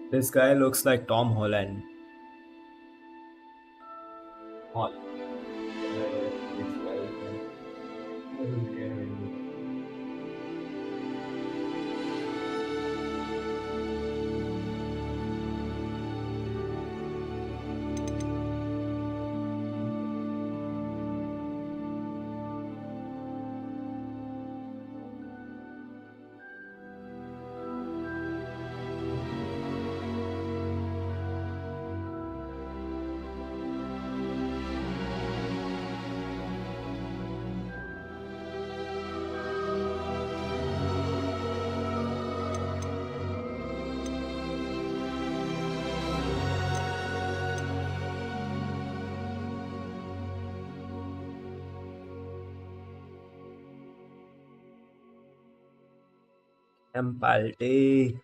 This guy looks like Tom Holland. Holland. Empalte.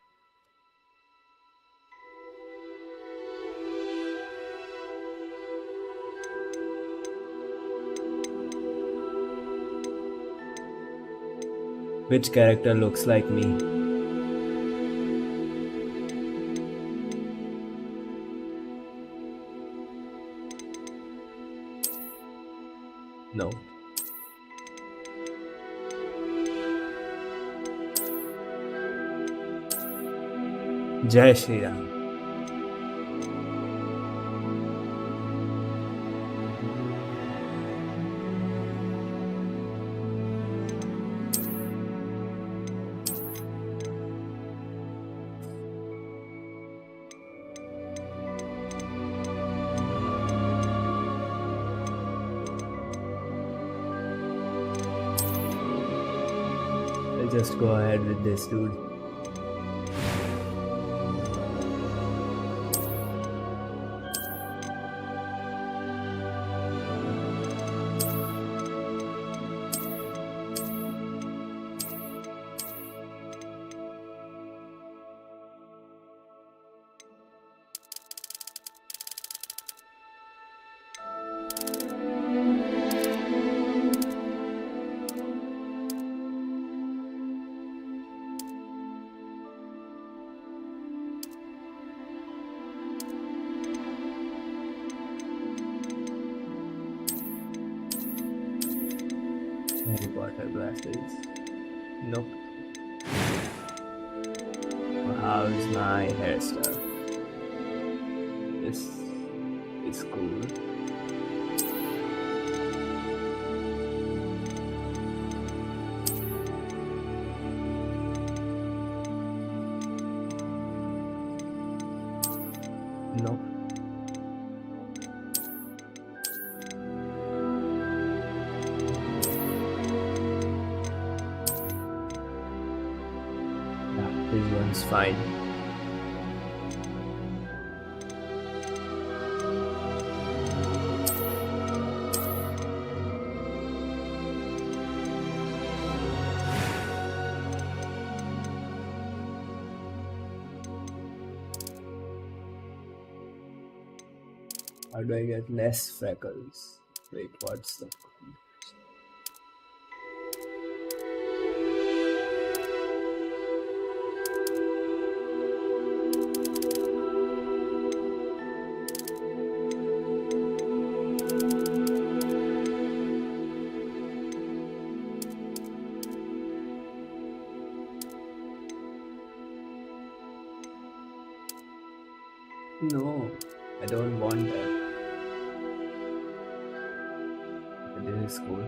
Which character looks like me? No. Jai Shri Ram. I'll just go ahead with this dude. Harry Potter glasses. Nope. How's my hairstyle? This is cool. Nope. This one's fine. How do I get less freckles? Wait, what's the... No, I don't want that. But this is cool.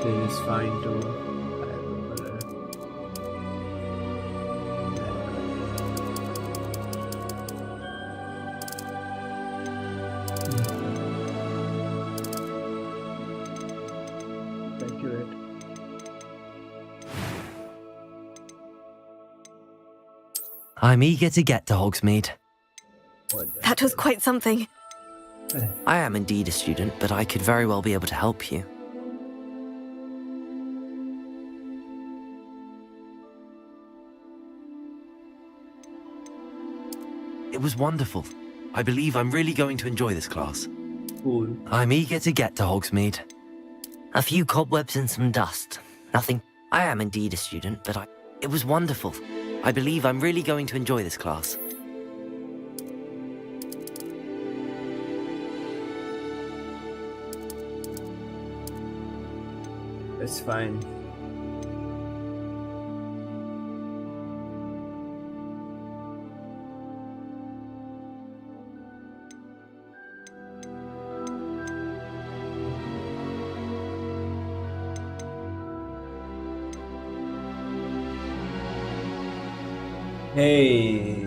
This is fine too. I have a color. Accurate. I'm eager to get to Hogsmeade. What the That was hell? quite something. I am indeed a student, but I could very well be able to help you. It was wonderful. I believe I'm really going to enjoy this class. Cool. I'm eager to get to Hogsmeade. A few cobwebs and some dust. Nothing. I am indeed a student, but It was wonderful. I believe I'm really going to enjoy this class. That's fine. Hey,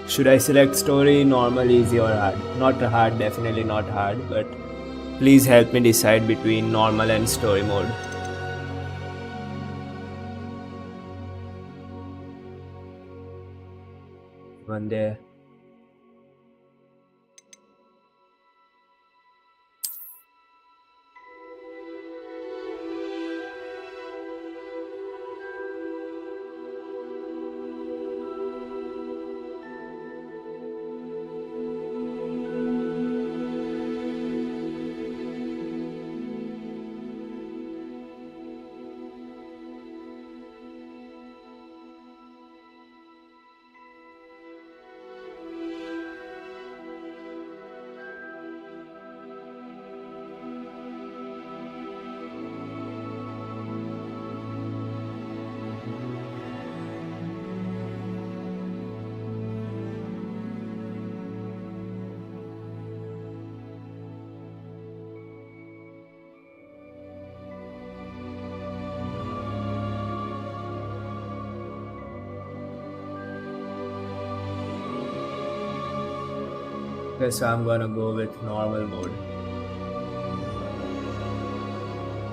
should I select story, normal, easy or hard? Not hard, definitely not hard, but please help me decide between normal and story mode. One there. Guess I'm gonna go with normal mode.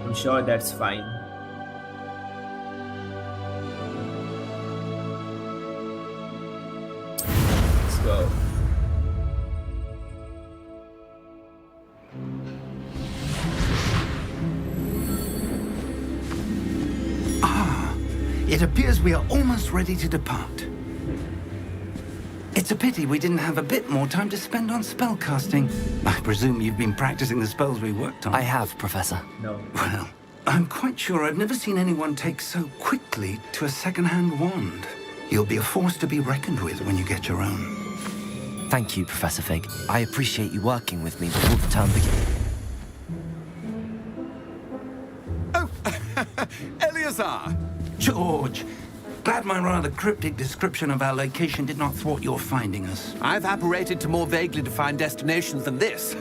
I'm sure that's fine. Let's go. It appears we are almost ready to depart. It's a pity we didn't have a bit more time to spend on spellcasting. I presume you've been practicing the spells we worked on. I have, Professor. No. Well, I'm quite sure I've never seen anyone take so quickly to a second-hand wand. You'll be a force to be reckoned with when you get your own. Thank you, Professor Fig. I appreciate you working with me before the term begins. Oh, Eleazar! George! Glad my rather cryptic description of our location did not thwart your finding us. I've apparated to more vaguely defined destinations than this.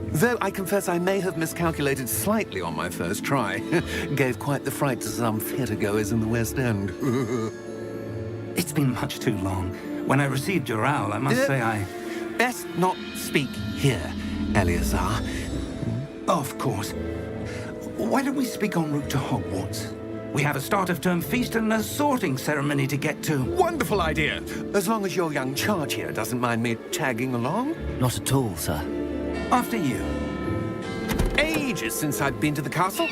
Though I confess I may have miscalculated slightly on my first try. Gave quite the fright to some theatre-goers in the West End. It's been much too long. When I received your owl, I must say I... Best not speak here, Eleazar. Of course. Why don't we speak en route to Hogwarts? We have a start-of-term feast and a sorting ceremony to get to. Wonderful idea! As long as your young charge here doesn't mind me tagging along. Not at all, sir. After you. Ages since I'd been to the castle.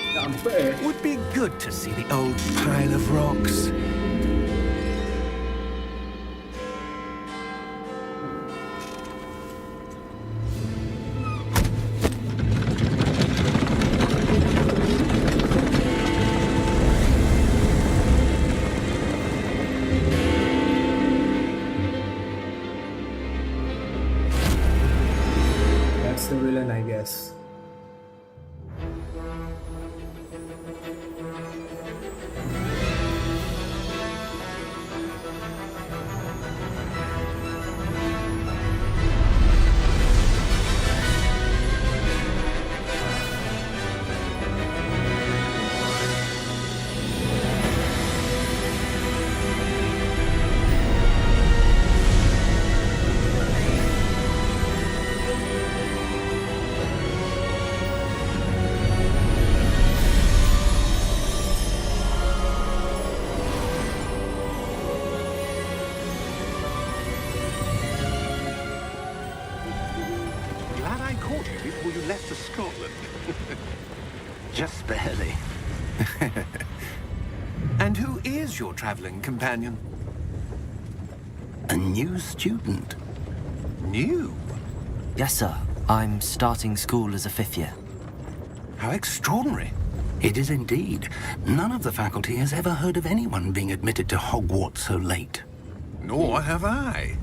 Would be good to see the old pile of rocks. That's the villain, I guess. caught you before you left for Scotland. Just barely. And who is your traveling companion? A new student. New? Yes, sir. I'm starting school as a 5th year. How extraordinary. It is indeed. None of the faculty has ever heard of anyone being admitted to Hogwarts so late. Nor have I.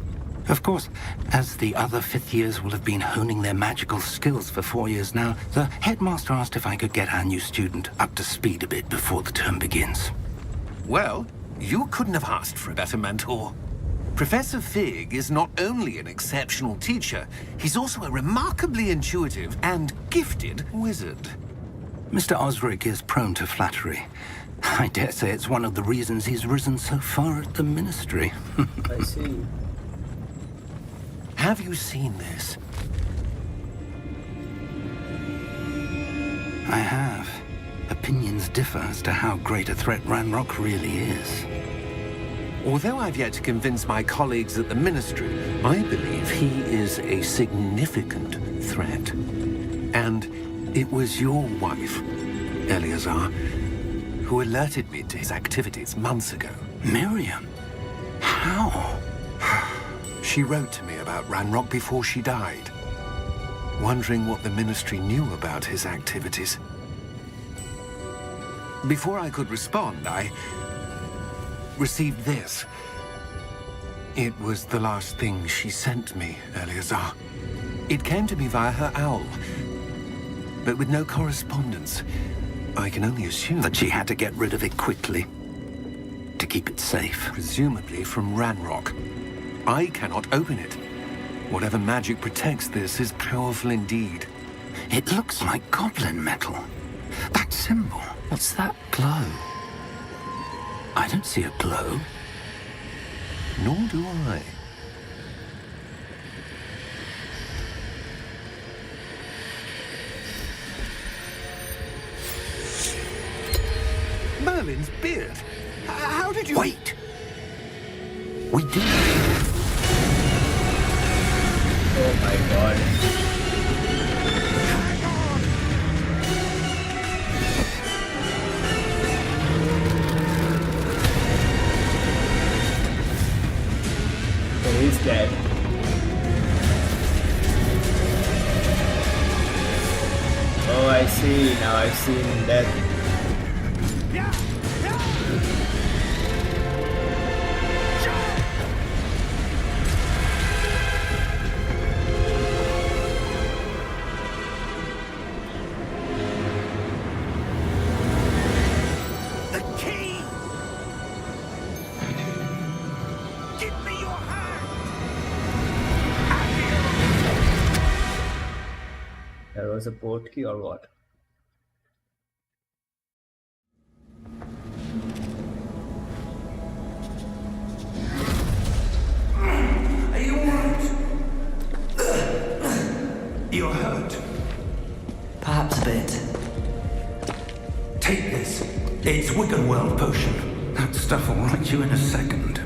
Of course, as the other 5th years will have been honing their magical skills for 4 years now, the headmaster asked if I could get our new student up to speed a bit before the term begins. Well, you couldn't have asked for a better mentor. Professor Fig is not only an exceptional teacher, he's also a remarkably intuitive and gifted wizard. Mr. Osric is prone to flattery. I dare say it's one of the reasons he's risen so far at the ministry. I see. Have you seen this? I have. Opinions differ as to how great a threat Ranrock really is. Although I've yet to convince my colleagues at the Ministry, I believe he is a significant threat. And it was your wife, Eleazar, who alerted me to his activities months ago. Miriam? How? She wrote to me about Ranrock before she died, wondering what the Ministry knew about his activities. Before I could respond, I received this. It was the last thing she sent me, Eleazar. It came to me via her owl, but with no correspondence. I can only assume That she had to get rid of it quickly to keep it safe. presumably from Ranrock. I cannot open it. Whatever magic protects this is powerful indeed. It looks like goblin metal. That symbol. What's that glow? I don't see a glow. Nor do I. Merlin's beard. How did you... Wait! We do. Oh my god. Oh, he's dead. Oh, I see. Now I've seen that. The key! Give me your hand! There was a port key or what? Are you alright? You're hurt. Perhaps a bit. Take this. It's Wiggenweld potion. That stuff will right you in a second.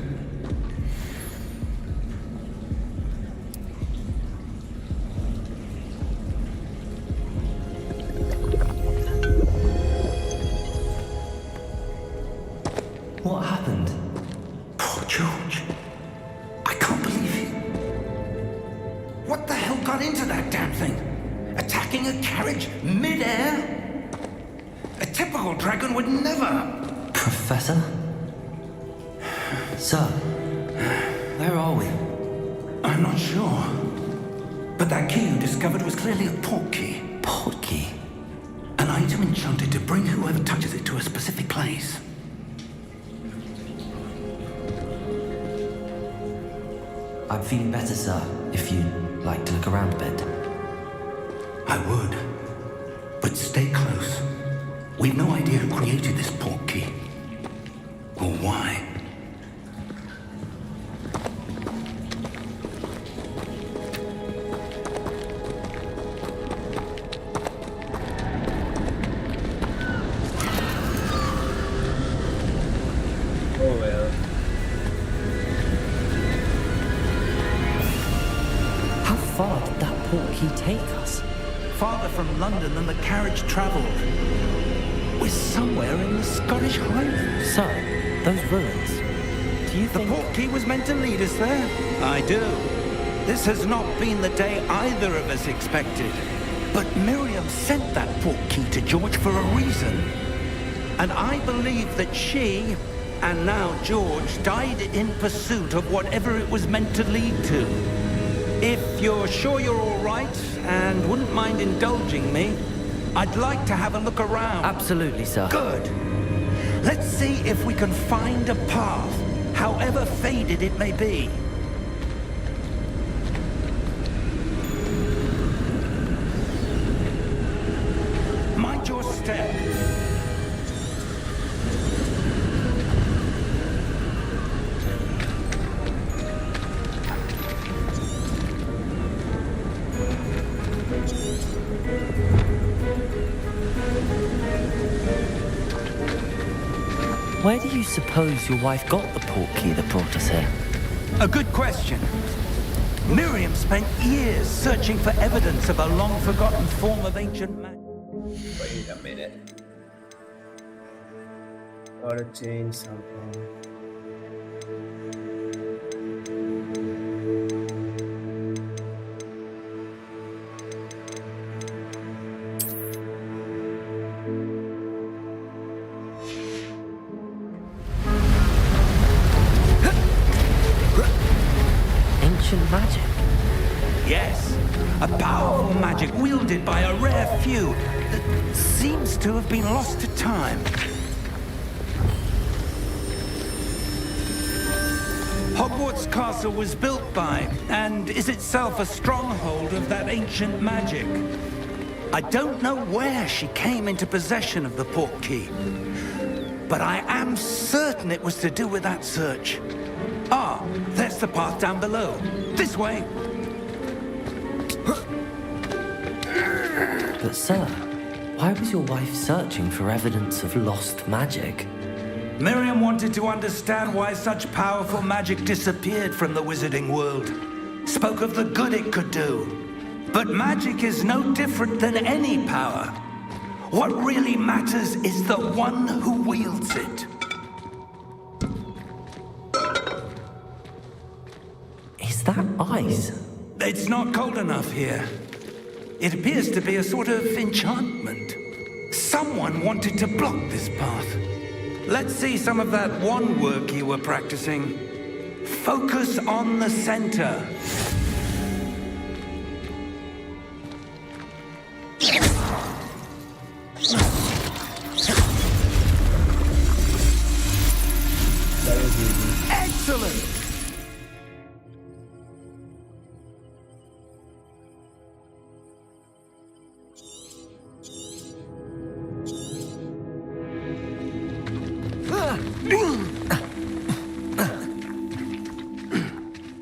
What happened? Poor George. I can't believe it. What the hell got into that damn thing? Attacking a carriage mid-air? A typical dragon would never. Professor? Sir, where are we? I'm not sure. But that key you discovered was clearly a port key. Port key? An item enchanted to bring whoever touches it to a specific place. I'm feeling better, sir, if you'd like to look around a bit. I would. But stay close. We've no idea who created this port key. Or why. Oh well. How far did that port key take us? farther from London than the carriage travelled. We're somewhere in the Scottish Highlands. So, those ruins. Do you The think... portkey was meant to lead us there? I do. This has not been the day either of us expected. But Miriam sent that portkey to George for a reason. And I believe that she, and now George, died in pursuit of whatever it was meant to lead to. If you're sure you're all right, and wouldn't mind indulging me, I'd like to have a look around. Absolutely, sir. Good. Let's see if we can find a path, however faded it may be. Mind your step. Where do you suppose your wife got the portkey that brought us here? A good question. Miriam spent years searching for evidence of a long-forgotten form of ancient magic. Wait a minute. Gotta change something. Ancient magic? Yes, a powerful magic wielded by a rare few that seems to have been lost to time. Hogwarts Castle was built by, and is itself a stronghold of that ancient magic. I don't know where she came into possession of the portkey, but I am certain it was to do with that search. Ah, there's the path down below. This way. But sir, why was your wife searching for evidence of lost magic? Miriam wanted to understand why such powerful magic disappeared from the wizarding world. Spoke of the good it could do. But magic is no different than any power. What really matters is the one who wields it. Is that ice? It's not cold enough here. It appears to be a sort of enchantment. Someone wanted to block this path. Let's see some of that wand work you were practicing. Focus on the center. Excellent!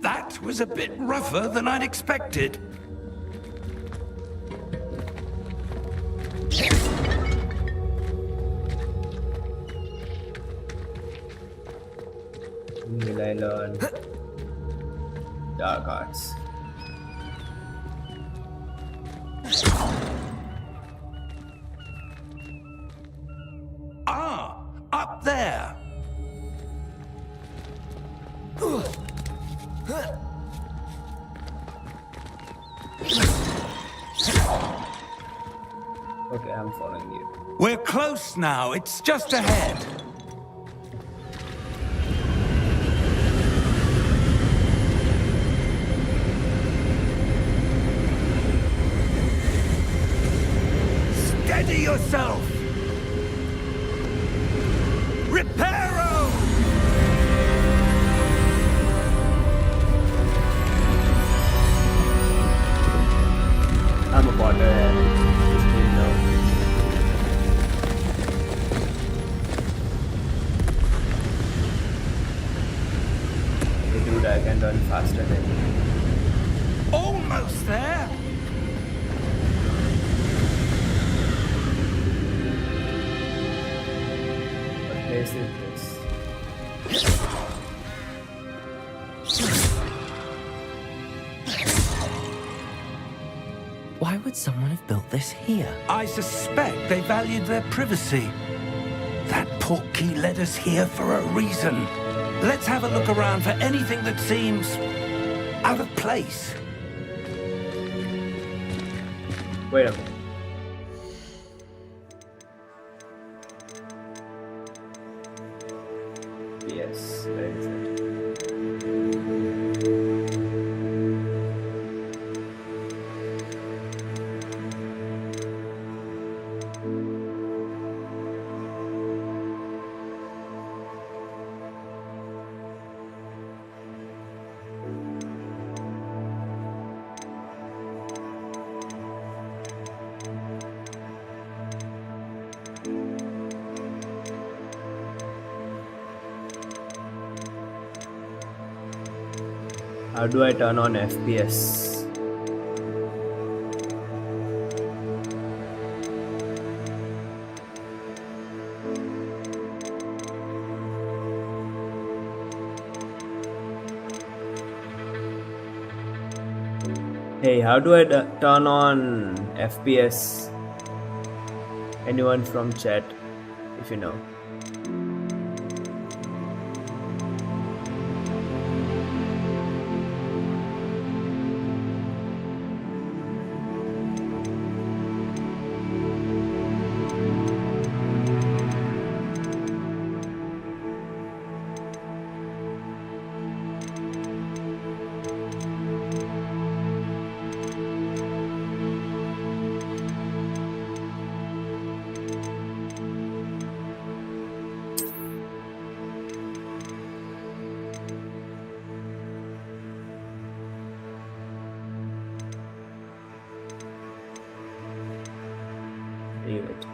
That was a bit rougher than I'd expected. Will I learn dark arts? Ah, up there. Okay, I'm following you. We're close now. It's just ahead. Steady yourself. Reparo! I'm a Potter. You know. Hey dude, I can run faster than you. Almost there. What place is this? Why would someone have built this here? I suspect they valued their privacy. That portkey led us here for a reason. Let's have a look around for anything that seems out of place. Wait a minute. Yes, where is it? How do I turn on FPS? Hey, how do I turn on FPS? Anyone from chat, if you know. Leave it.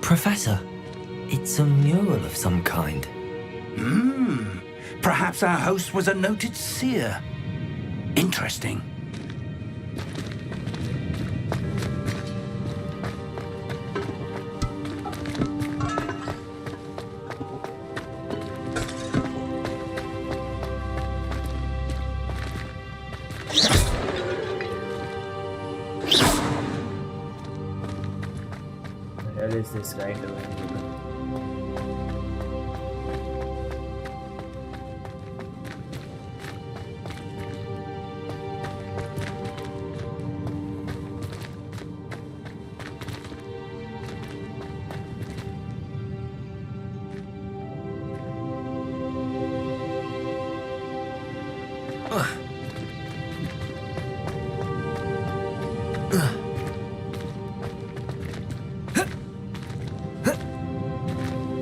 Professor, it's a mural of some kind. Perhaps our host was a noted seer. Interesting. What the hell is this guy doing?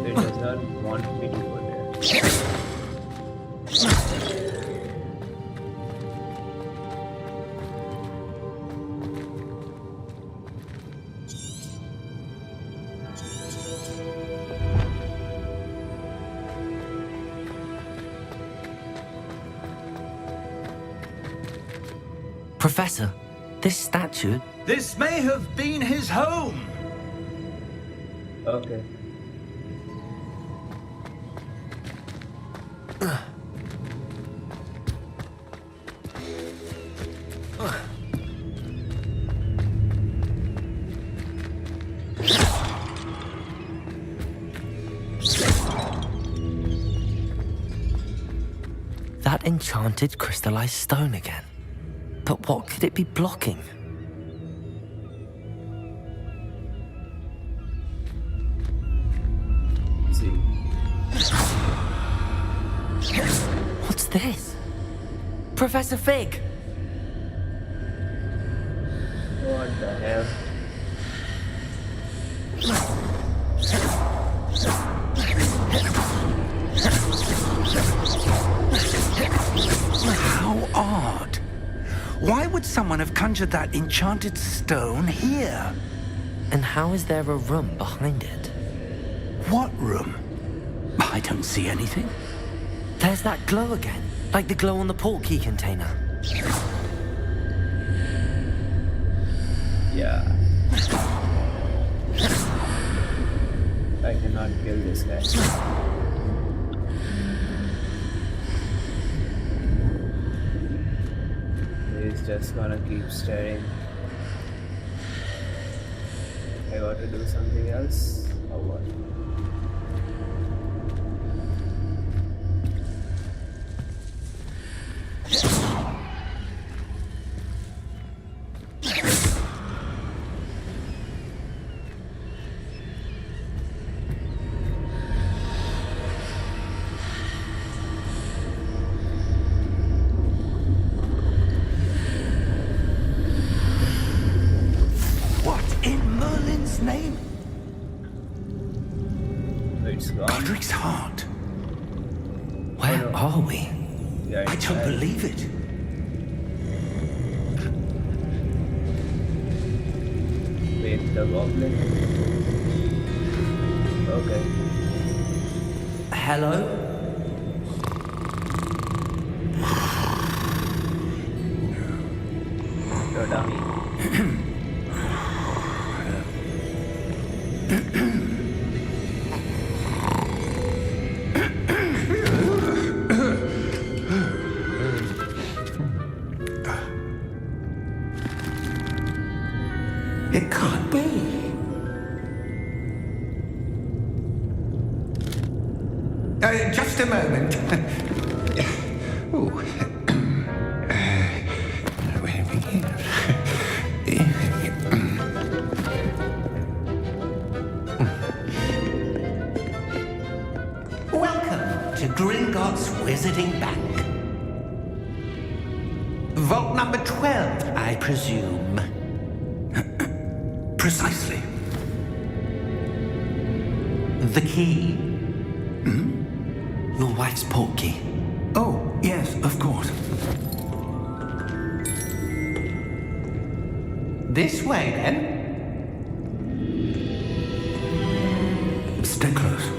It does not want me to go there. Professor, this statue... This may have been his home. Okay. That enchanted crystallized stone again. But what could it be blocking? See. What's this? Professor Fig! What the hell? How odd. Why would someone have conjured that enchanted stone here? And how is there a room behind it? What room? I don't see anything. There's that glow again. Like the glow on the portkey container. Yeah. I cannot kill this guy. He's just gonna keep staring. I got to do something else or what? Name? It's gone. Godric's heart. Where are we? Yeah, I don't believe it. Wait, the goblin. Okay. Hello? You're dummy. It can't be. Just a moment. Ooh. Where are we here? Welcome to Gringotts Wizarding Bank. Vault number 12, I presume. Precisely. The key? Your wife's portkey. Oh, yes, of course. This way, then. Stay close.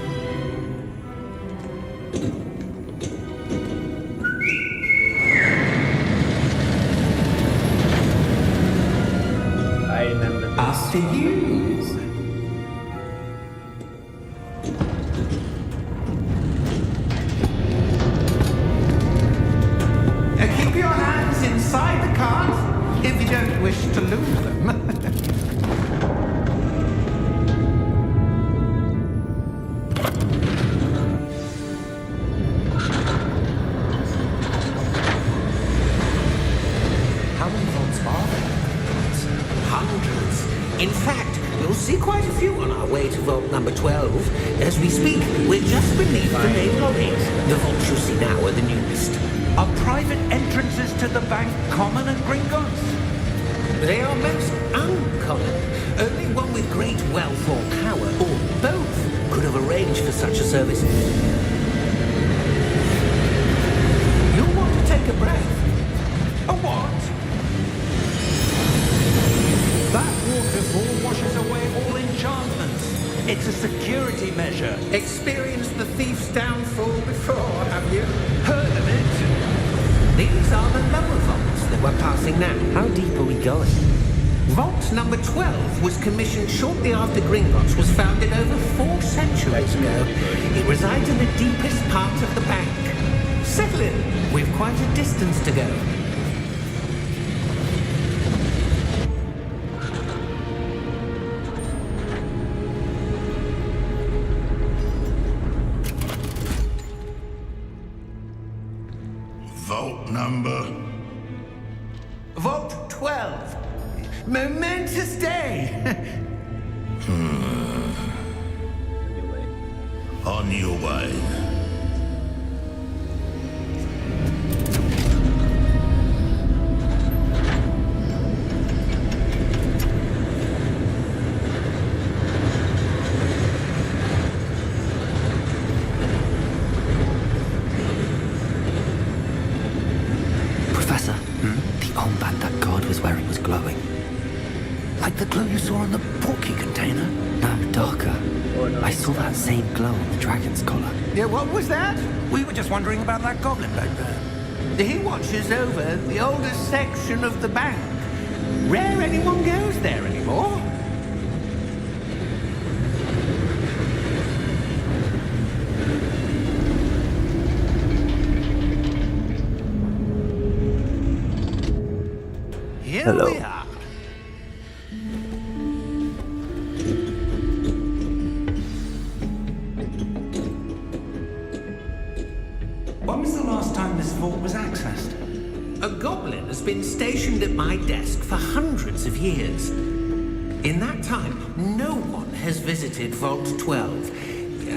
I remember this. After you. Keep your hands inside the cart if you don't wish to lose them. How many vaults are there? Hundreds. In fact, we'll see quite a few on our way to vault number 12. As we speak, we're just beneath the main lobby. The vaults you see now are the newest. Are private entrances to the bank common at Gringotts? They are most uncommon. Only one with great wealth or power, or both, could have arranged for such a service. You'll want to take a breath. A what? That waterfall washes away all enchantments. It's a security measure. Experienced the thief's downfall before, have you? Heard of it? These are the lower vaults that we're passing now. How deep are we going? Vault number 12 was commissioned shortly after Gringotts was founded over 4 centuries ago. It resides in the deepest part of the bank. Settle in. We've quite a distance to go. Vault number. Vault 12. Momentous day. On your way. Professor, the armband that guard was wearing was glowing. Like the glow you saw on the portkey container? No, darker. Oh, no. I saw that same glow on the dragon's collar. Yeah, what was that? We were just wondering about that goblin back there. He watches over the oldest section of the bank. Rare anyone goes there anymore. Here Hello. we are. When was the last time this vault was accessed? A goblin has been stationed at my desk for hundreds of years. In that time, no one has visited Vault 12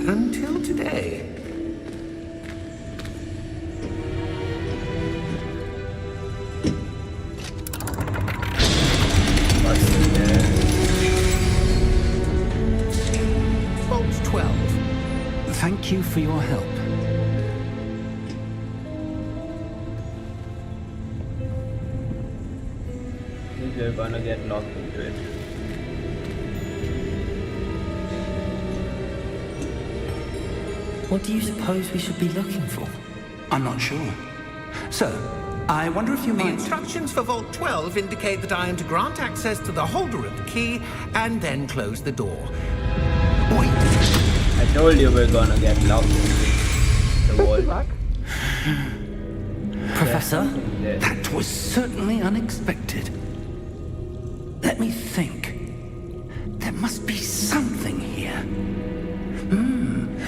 until today. What's in there? Vault 12. Thank you for your help. We're gonna get locked into it. What do you suppose we should be looking for? I'm not sure. So, I wonder if you The might... instructions for Vault 12 indicate that I am to grant access to the holder of the key and then close the door. Wait, I told you we're gonna get locked into the wall. Professor? There. that was certainly unexpected. Let me think. There must be something here.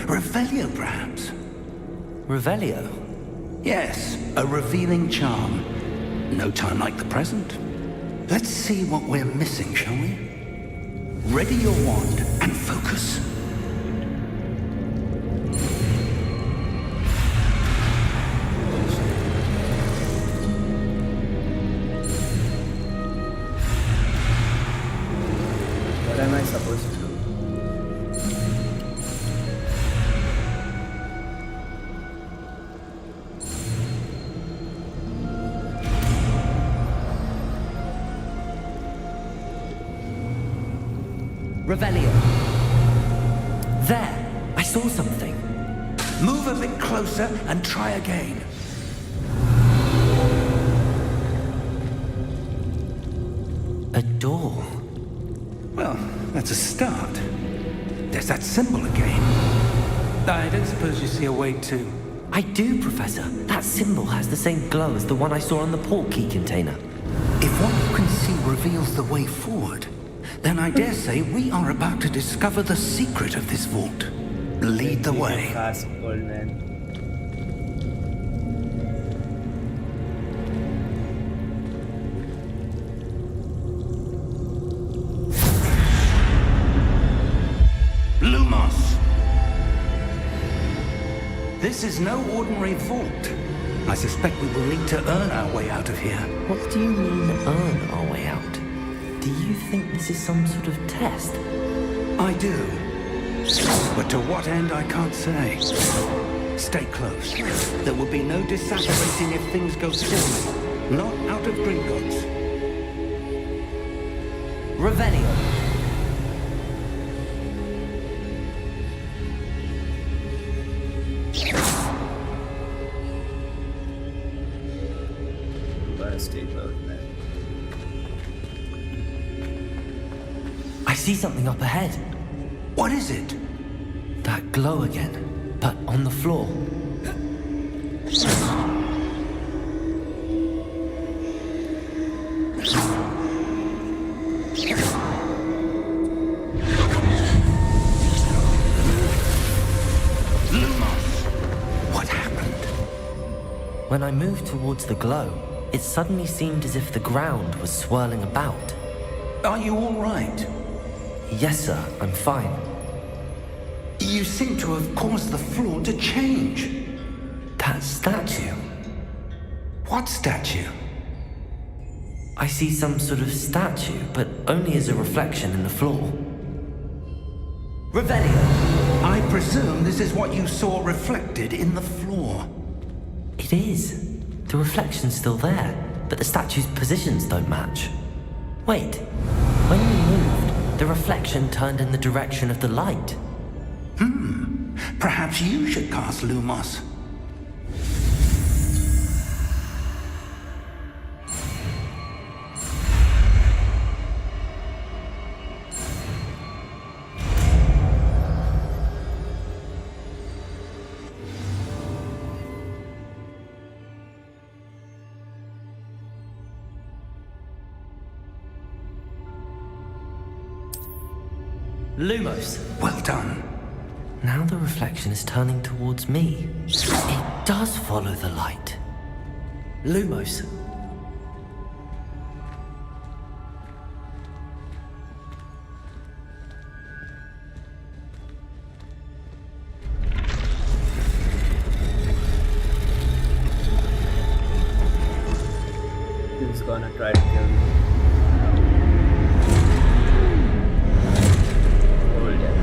Revelio, perhaps. Revelio? Yes, a revealing charm. No time like the present. Let's see what we're missing, shall we? Ready your wand and focus. What am I supposed to do? Revelio. There! I saw something. Move a bit closer and try again. A door. Well, that's a start. There's that symbol again. I don't suppose you see a way to... I do, Professor. That symbol has the same glow as the one I saw on the port key container. If what you can see reveals the way forward, then I dare say we are about to discover the secret of this vault. Lead the way. Fast, old man. Lumos! This is no ordinary vault. I suspect we will need to earn our way out of here. What do you mean, earn our way out? Do you think this is some sort of test? I do. But to what end, I can't say. Stay close. There will be no disapparating if things go poorly. Not out of Gringotts. Revelio. I see something up ahead. What is it? That glow again, but on the floor. What happened? When I moved towards the glow, it suddenly seemed as if the ground was swirling about. Are you all right? Yes, sir, I'm fine. You seem to have caused the floor to change. That statue. What statue? I see some sort of statue, but only as a reflection in the floor. Revelio! I presume this is what you saw reflected in the floor. It is. The reflection's still there, but the statue's positions don't match. Wait, when you moved, the reflection turned in the direction of the light. Perhaps you should cast Lumos. Lumos. Well done. Now the reflection is turning towards me. It does follow the light. Lumos. He's gonna try to kill me. Hold it.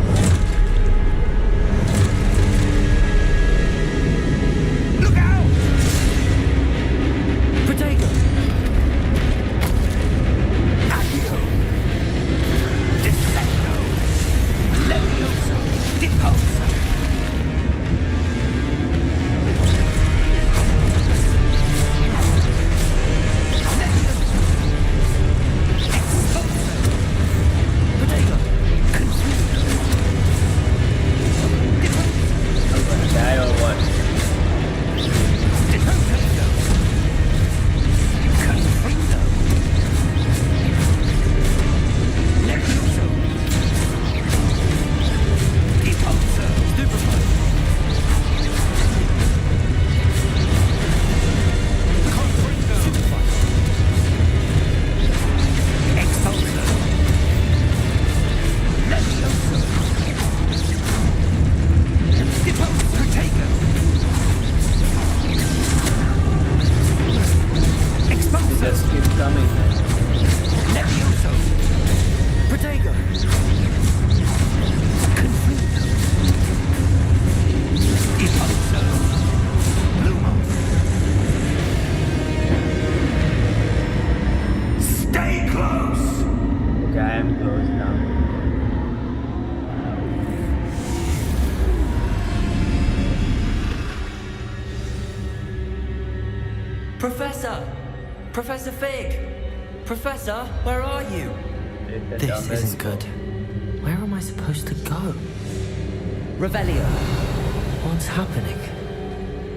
Look out! Protego! Accio! Dissecto! Levioso! Deposo! Protego! I'm gonna die or what? Depotato! Confringo! Levioso! Deposo! Stupefy! Confringo! Expulso! Levioso! Deposo! Protego! They Expulso! just keep coming, man. Levioso! Protego! Confringo! Deposo! Lumo! Stay close! Okay, I am close now. Professor! Professor Fig! Professor, where are you? Did the This dumbest isn't good. Where am I supposed to go? Revelio! What's happening?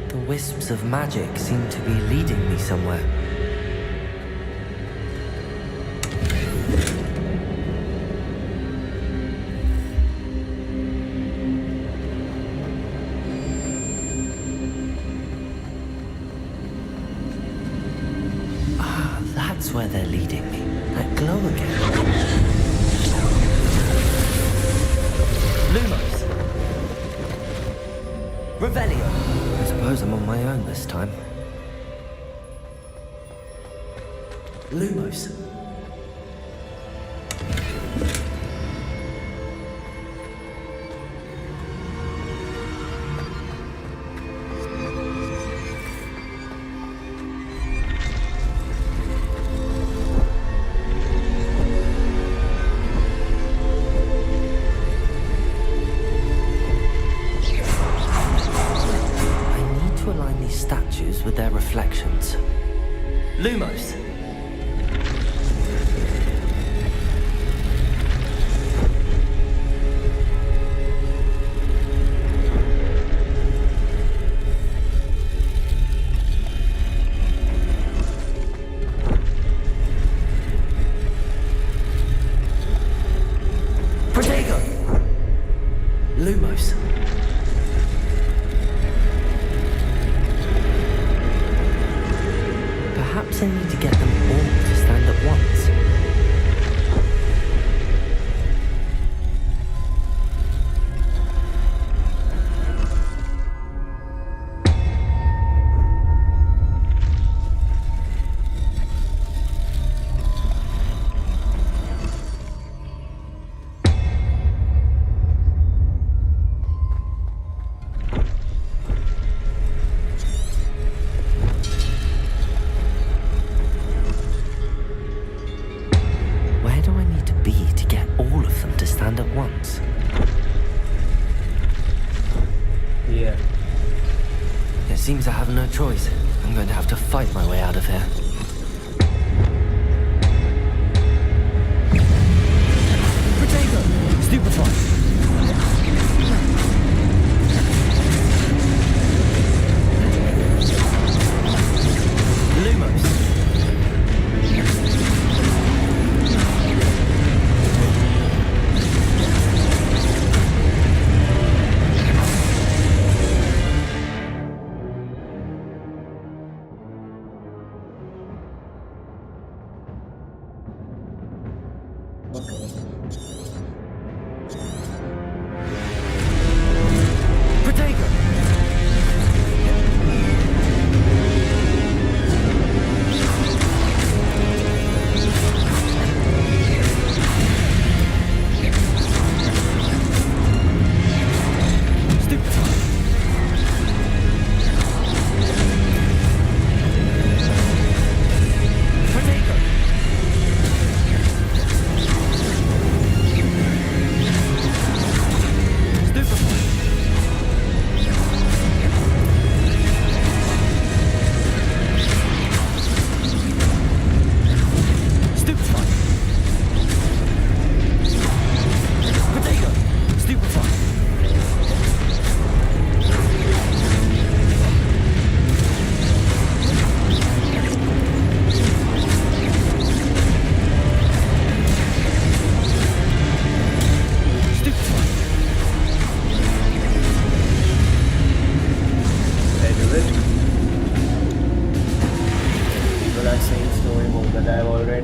The wisps of magic seem to be leading me somewhere. Ah, that's where they're leading me. That glow again. Lumos! Revelio! I suppose I'm on my own this time. Lumos. I need to align these statues with their reflections. Lumos. Protego. Lumos. Perhaps I need to get them all to stand at once. Where do I need to be to get all of them to stand at once? Here. It seems I have no choice. I'm going to have to fight my way out of here. Protego! Stupefy! Lumos!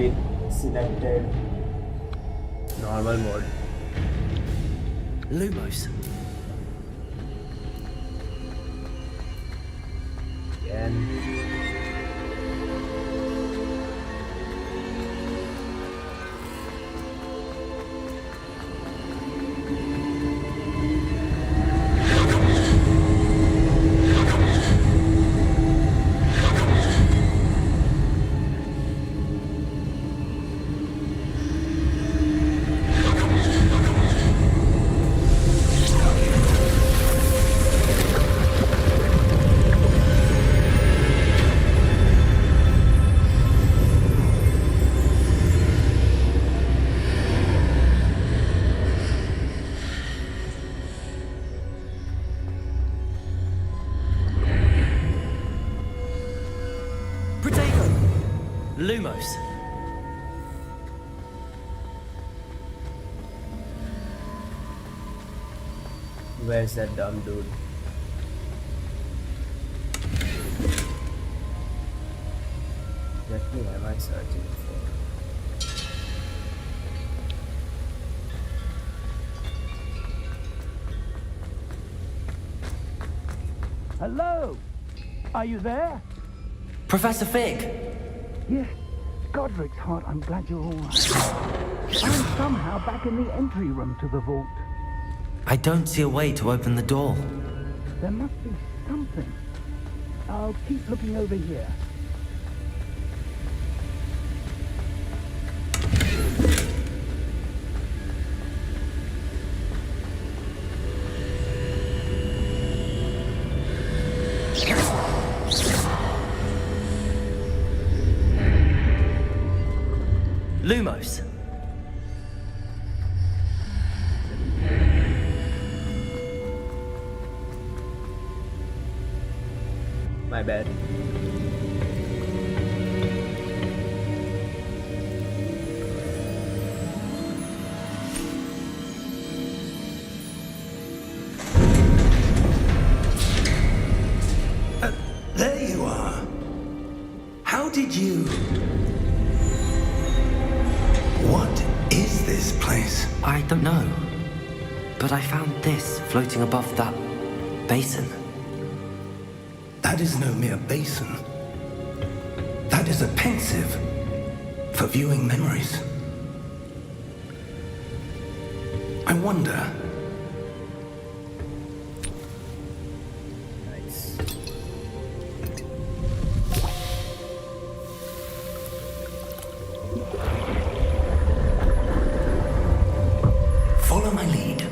already selected normal mode. Lumos. Again. Lumos. Where's that dumb dude? Exactly what am I searching for? Hello? Are you there? Professor Fig. Yes. Godric's heart, I'm glad you're all right. I'm somehow back in the entry room to the vault. I don't see a way to open the door. There must be something. I'll keep looking over here. Lumos. My bad. There you are. How did you... What is this place? I don't know. But I found this floating above that basin. That is no mere basin. That is a pensive for viewing memories. I wonder... Nice. Follow my lead.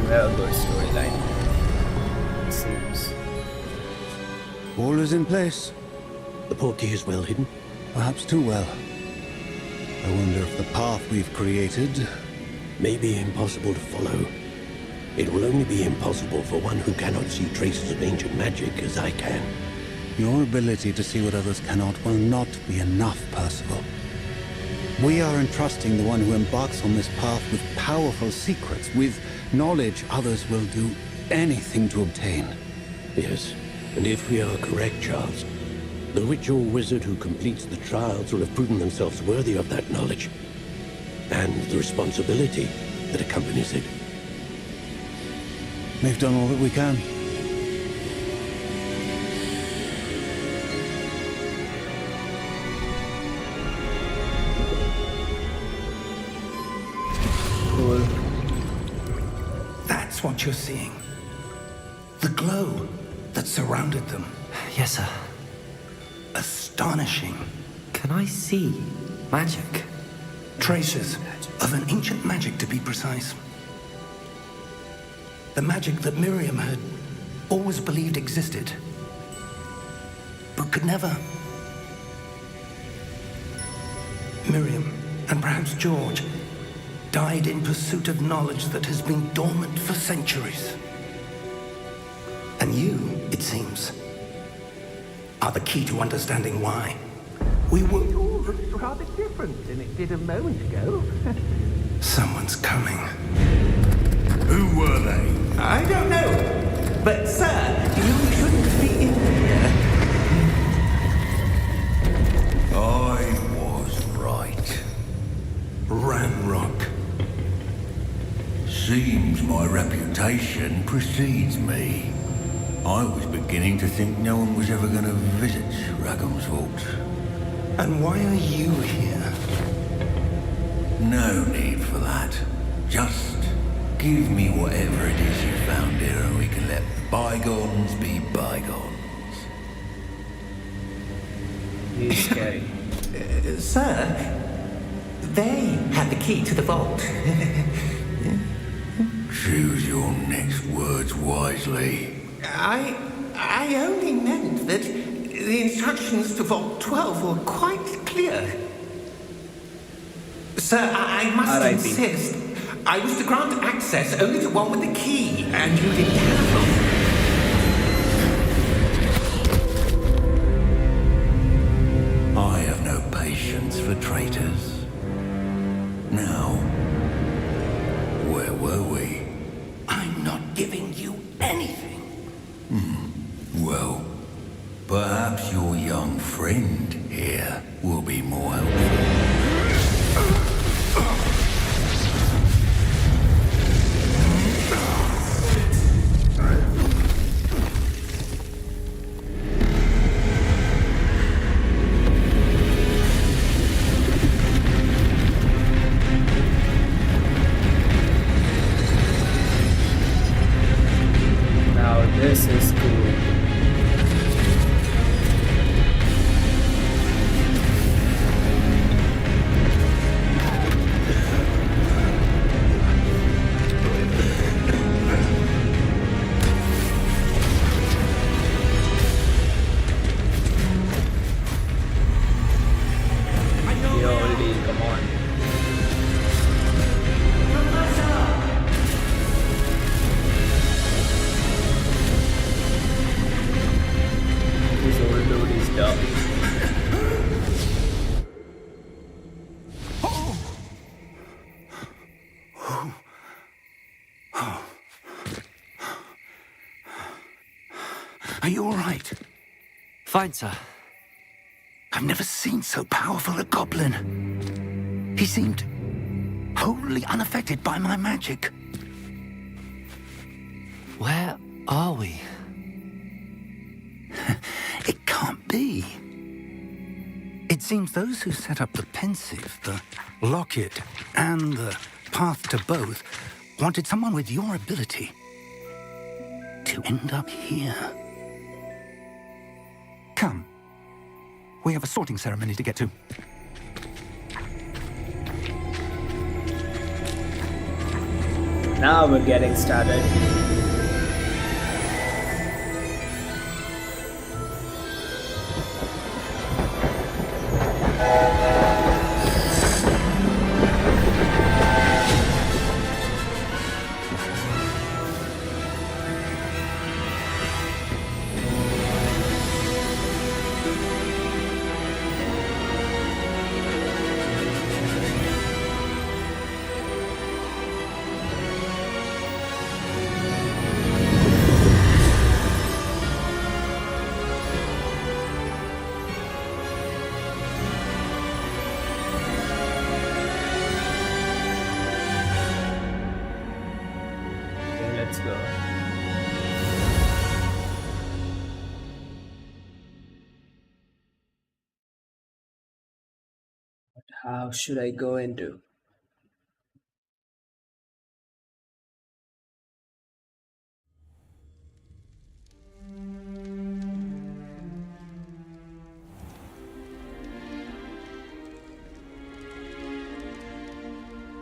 Very good storyline. It seems. All is in place. The portkey is well hidden. Perhaps too well. I wonder if the path we've created... May be impossible to follow. It will only be impossible for one who cannot see traces of ancient magic as I can. Your ability to see what others cannot will not be enough, Percival. We are entrusting the one who embarks on this path with powerful secrets, with knowledge others will do anything to obtain. Yes, and if we are correct, Charles, the witch or wizard who completes the trials will have proven themselves worthy of that knowledge, and the responsibility that accompanies it. We've done all that we can. Cool. That's what you're seeing. The glow that surrounded them. Yes, sir. Astonishing. Can I see magic? Traces of an ancient magic, to be precise. The magic that Miriam had always believed existed, but could never. Miriam, and perhaps George, died in pursuit of knowledge that has been dormant for centuries. And you, it seems, are the key to understanding why. We were... It all looks rather different than it did a moment ago. Someone's coming. Who were they? I don't know. But, sir, you shouldn't be in here. I was right. Ranrock. Seems my reputation precedes me. I was beginning to think no one was ever going to visit Raggum's vault. And why are you here? No need for that. Just give me whatever it is you found here and we can let bygones be bygones. He's scary. Sir, they had the key to the vault. Choose your next words wisely. I only meant that the instructions to Vault 12 were quite clear. Sir, I must R.I.P. insist. I was to grant access only to one with the key, and you didn't have them. I have no patience for traitors. Now, where were we? I'm not giving you anything. Well, perhaps your young friend here will be more helpful. Now this is cool. Yo, Lee, come on. This old dude is dumb. Are you all right? Fine, sir. I've never seen so powerful a goblin. He seemed wholly unaffected by my magic. Where are we? It can't be. It seems those who set up the pensive, the locket, and the path to both wanted someone with your ability to end up here. Come. We have a sorting ceremony to get to. Now we're getting started. Okay, let's go. But how should I go into?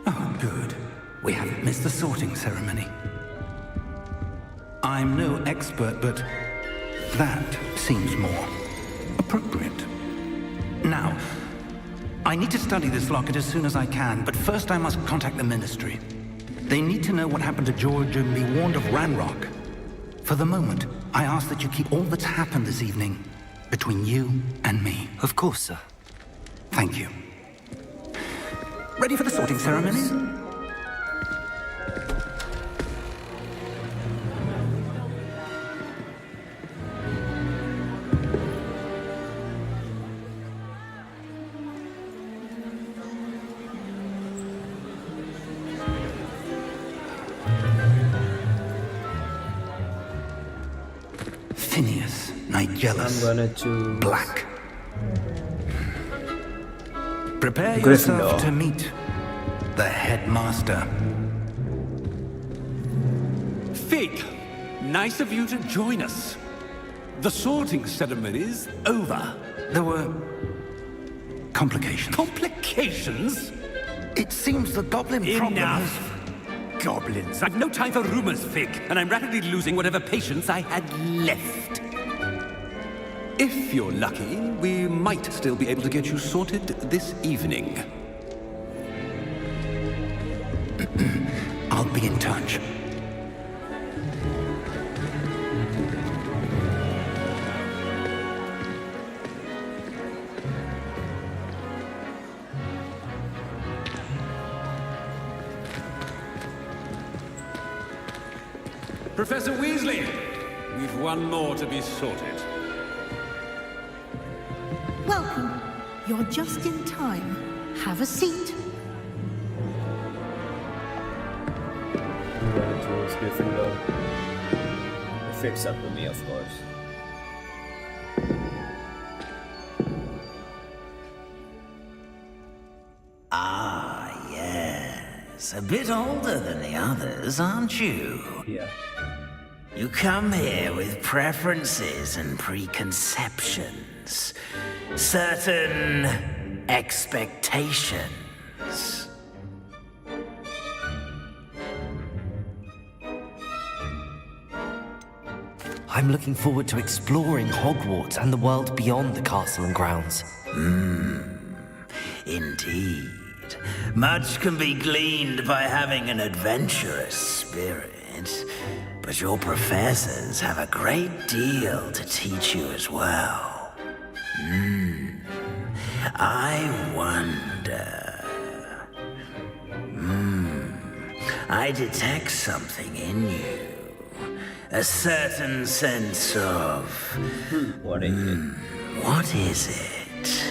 Oh, good. We haven't missed the sorting ceremony. I'm no expert, but that seems more appropriate. Now, I need to study this locket as soon as I can, but first I must contact the Ministry. They need to know what happened to George and be warned of Ranrock. For the moment, I ask that you keep all that's happened this evening between you and me. Of course, sir. Thank you. Ready for the sorting ceremony? Phineas, Nigelus, I'm gonna choose Black. Prepare Gryffindor. yourself to meet the headmaster. Fig, nice of you to join us. The sorting ceremony's over. There were complications. Complications? It seems the goblin problem Enough. is... Goblins. I've no time for rumors, Fig, and I'm rapidly losing whatever patience I had left. If you're lucky, we might still be able to get you sorted this evening. I'll be in touch. Professor Weasley, we've one more to be sorted. Welcome. You're just in time. Have a seat. I'm gonna choose Gryffindor. If it's up to me, of course. Ah, yes. A bit older than the others, aren't you? Yeah. You come here with preferences and preconceptions. Certain expectations. I'm looking forward to exploring Hogwarts and the world beyond the castle and grounds. Indeed. Much can be gleaned by having an adventurous spirit, but your professors have a great deal to teach you as well. I wonder... I detect something in you. A certain sense of... What is it? What is it?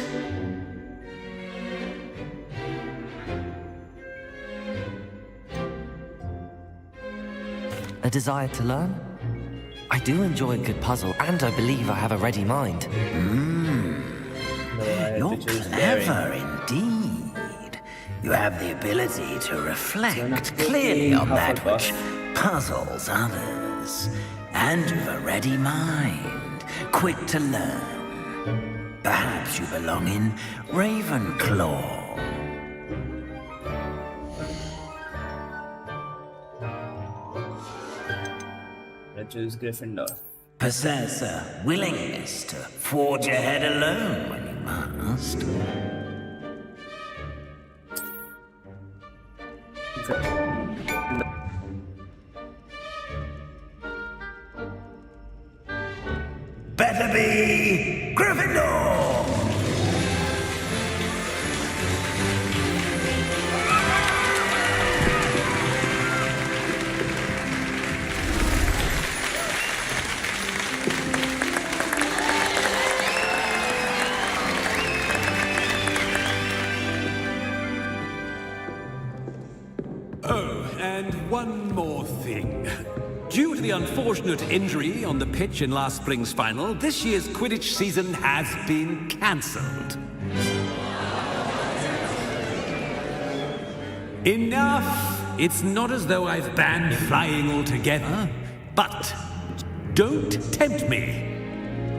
A desire to learn? I do enjoy a good puzzle, and I believe I have a ready mind. No, I have You're to choose clever daring. indeed. You have the ability to reflect So clearly on that Hufflepuff. which puzzles others. And you've a ready mind, quick to learn. Perhaps you belong in Ravenclaw. I choose Gryffindor. Possess a willingness to forge ahead alone when you must. Better be Gryffindor! Oh, and one more thing. Due to the unfortunate injury on the pitch in last spring's final, this year's Quidditch season has been cancelled. Enough! It's not as though I've banned flying altogether, but don't tempt me.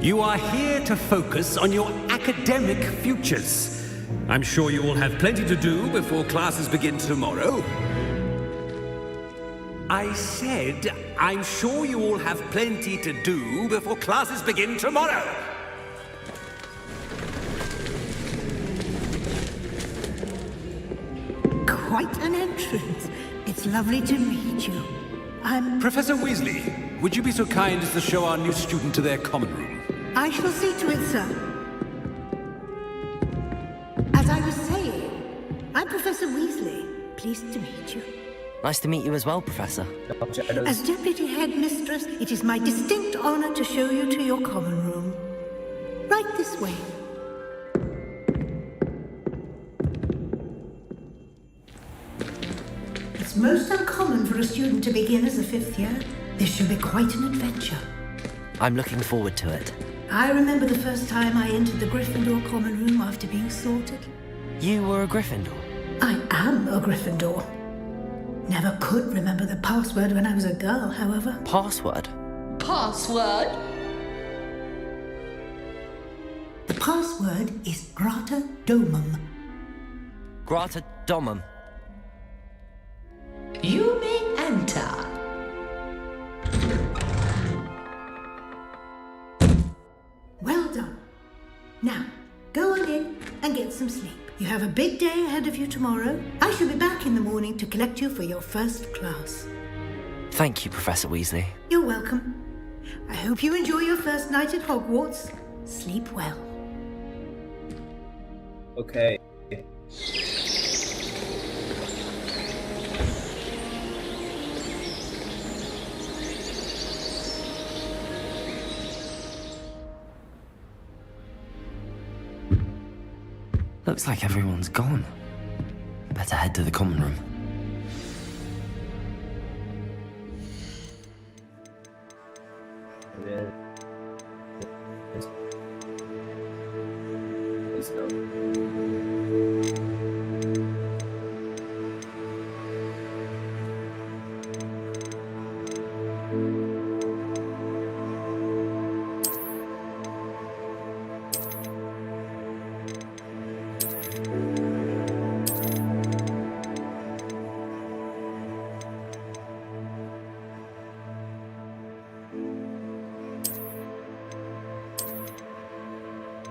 You are here to focus on your academic futures. I'm sure you will have plenty to do before classes begin tomorrow. I said, I'm sure you all have plenty to do before classes begin tomorrow. Quite an entrance. It's lovely to meet you. I'm... Professor Weasley, would you be so kind as to show our new student to their common room? I shall see to it, sir. As I was saying, I'm Professor Weasley. Pleased to meet you. Nice to meet you as well, Professor. As Deputy Headmistress, it is my distinct honor to show you to your common room. Right this way. It's most uncommon for a student to begin as a fifth year. This should be quite an adventure. I'm looking forward to it. I remember the first time I entered the Gryffindor common room after being sorted. You were a Gryffindor? I am a Gryffindor. Never could remember the password when I was a girl, however. Password? Password? The password is Grata Domum. Grata Domum. You may enter. Well done. Now, go on in and get some sleep. You have a big day ahead of you tomorrow. I shall be back in the morning to collect you for your first class. Thank you, Professor Weasley. You're welcome. I hope you enjoy your first night at Hogwarts. Sleep well. Okay. Looks like everyone's gone. Better head to the common room. Let's go.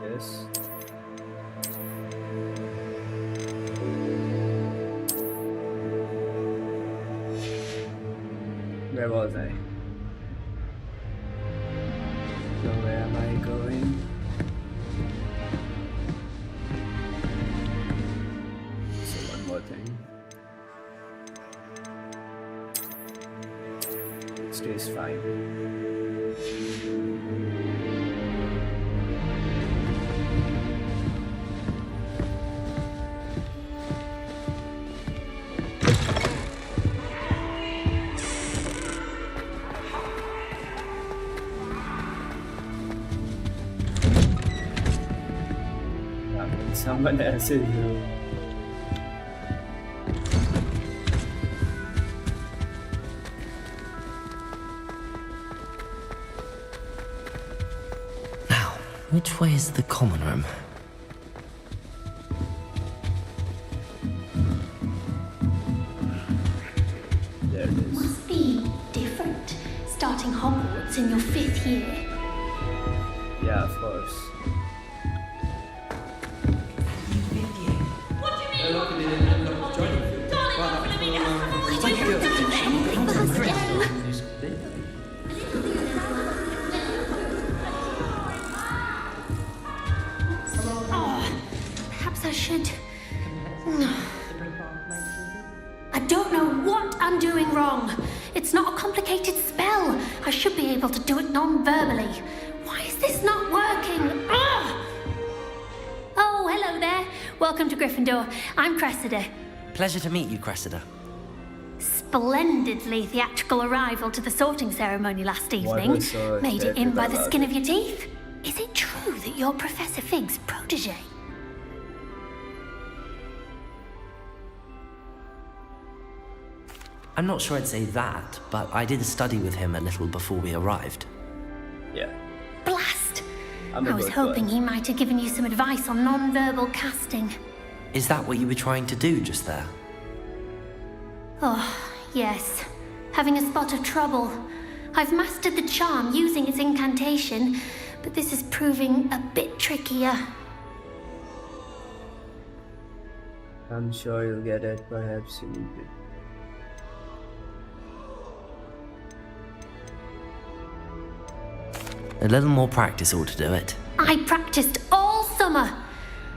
Yes. Where was I? So where am I going? So one more thing. Stays fine. Someone else's room. Now, which way is the common room? There it is. Must be different, starting Hogwarts in your 5th year. Yeah, of course. Perhaps I should. I don't know what I'm doing wrong. It's not a complicated spell. I should be able to do it non-verbally. Why is this not working? Ugh! Oh, hello there. Welcome to Gryffindor. I'm Cressida. Pleasure to meet you, Cressida. Splendidly theatrical arrival to the sorting ceremony last evening. was so Made it in by the theatrical skin about of your teeth. Is it true that you're Professor Fig's protege? I'm not sure I'd say that, but I did study with him a little before we arrived. Yeah. Blast! I'm a I was good hoping boy. he might have given you some advice on non-verbal casting. Is that what you were trying to do just there? Oh, yes. Having a spot of trouble. I've mastered the charm using its incantation, but this is proving a bit trickier. I'm sure you'll get it. Perhaps you need it. A little more practice ought to do it. I practiced all summer.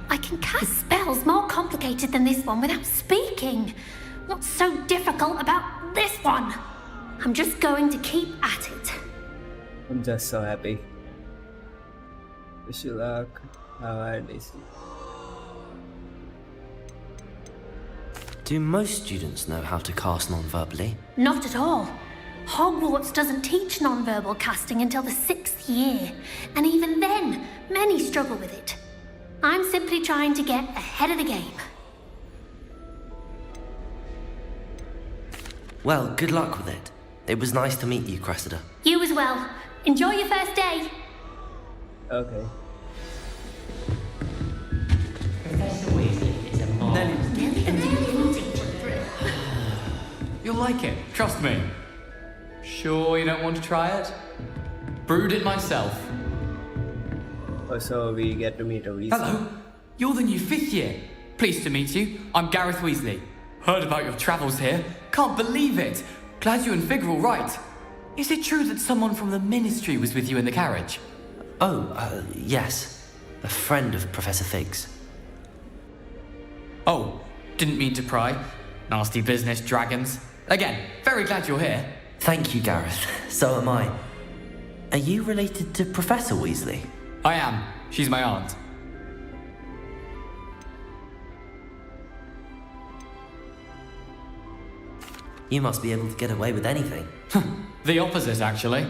I can cast spells more complicated than this one without speaking. What's so difficult about this one? I'm just going to keep at it. I'm just so happy. Wish you luck. Have a nice day. Do most students know how to cast non-verbally? Not at all. Hogwarts doesn't teach non-verbal casting until the 6th year, and even then, many struggle with it. I'm simply trying to get ahead of the game. Well, good luck with it. It was nice to meet you, Cressida. You as well. Enjoy your first day. Okay. You'll like it, trust me. Sure you don't want to try it? Brewed it myself. Oh, so we get to meet a Weasley. Hello, you're the new 5th year. Pleased to meet you. I'm Gareth Weasley. Heard about your travels here. Can't believe it. Glad you and Fig are all right. Is it true that someone from the Ministry was with you in the carriage? Oh, yes. A friend of Professor Fig's. Oh, didn't mean to pry. Nasty business, dragons. Again, very glad you're here. Thank you, Gareth. So am I. Are you related to Professor Weasley? I am. She's my aunt. You must be able to get away with anything. The opposite, actually.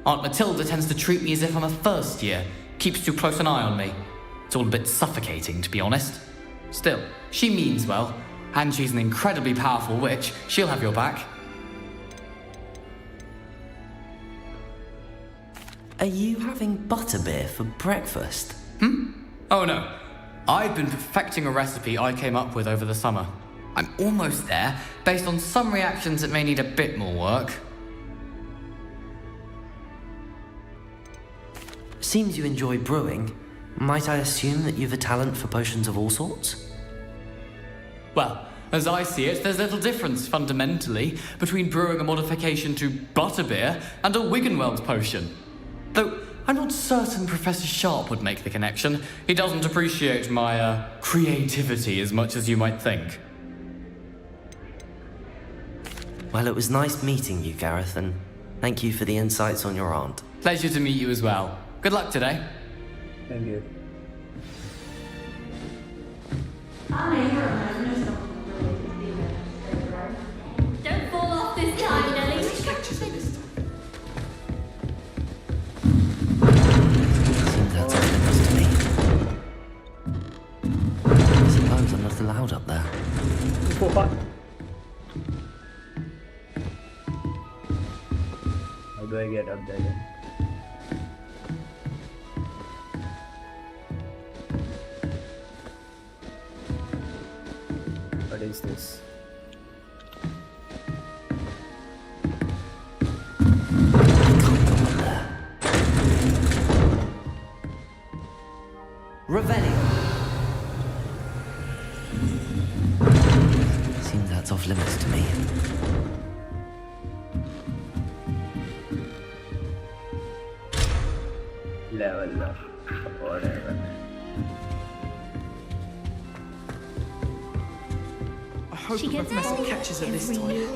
Aunt Matilda tends to treat me as if I'm a first year. Keeps too close an eye on me. It's all a bit suffocating, to be honest. Still, she means well. And she's an incredibly powerful witch. She'll have your back. Are you having butterbeer for breakfast? Oh no. I've been perfecting a recipe I came up with over the summer. I'm almost there, based on some reactions that may need a bit more work. Seems you enjoy brewing. Might I assume that you've a talent for potions of all sorts? Well, as I see it, there's little difference, fundamentally, between brewing a modification to butterbeer and a Wiggenweld potion. Though, I'm not certain Professor Sharp would make the connection. He doesn't appreciate my, creativity as much as you might think. Well, it was nice meeting you, Gareth, and thank you for the insights on your aunt. Pleasure to meet you as well. Good luck today. Thank you. Don't fall off this time, Nelly. Seems that's all it was to me. I suppose I'm not allowed up there. What? How do I get up there then? What is this? Revelio. Seems that's off limits to me. Level up. Whatever. I hope She gets Professor better catches it this every time. year.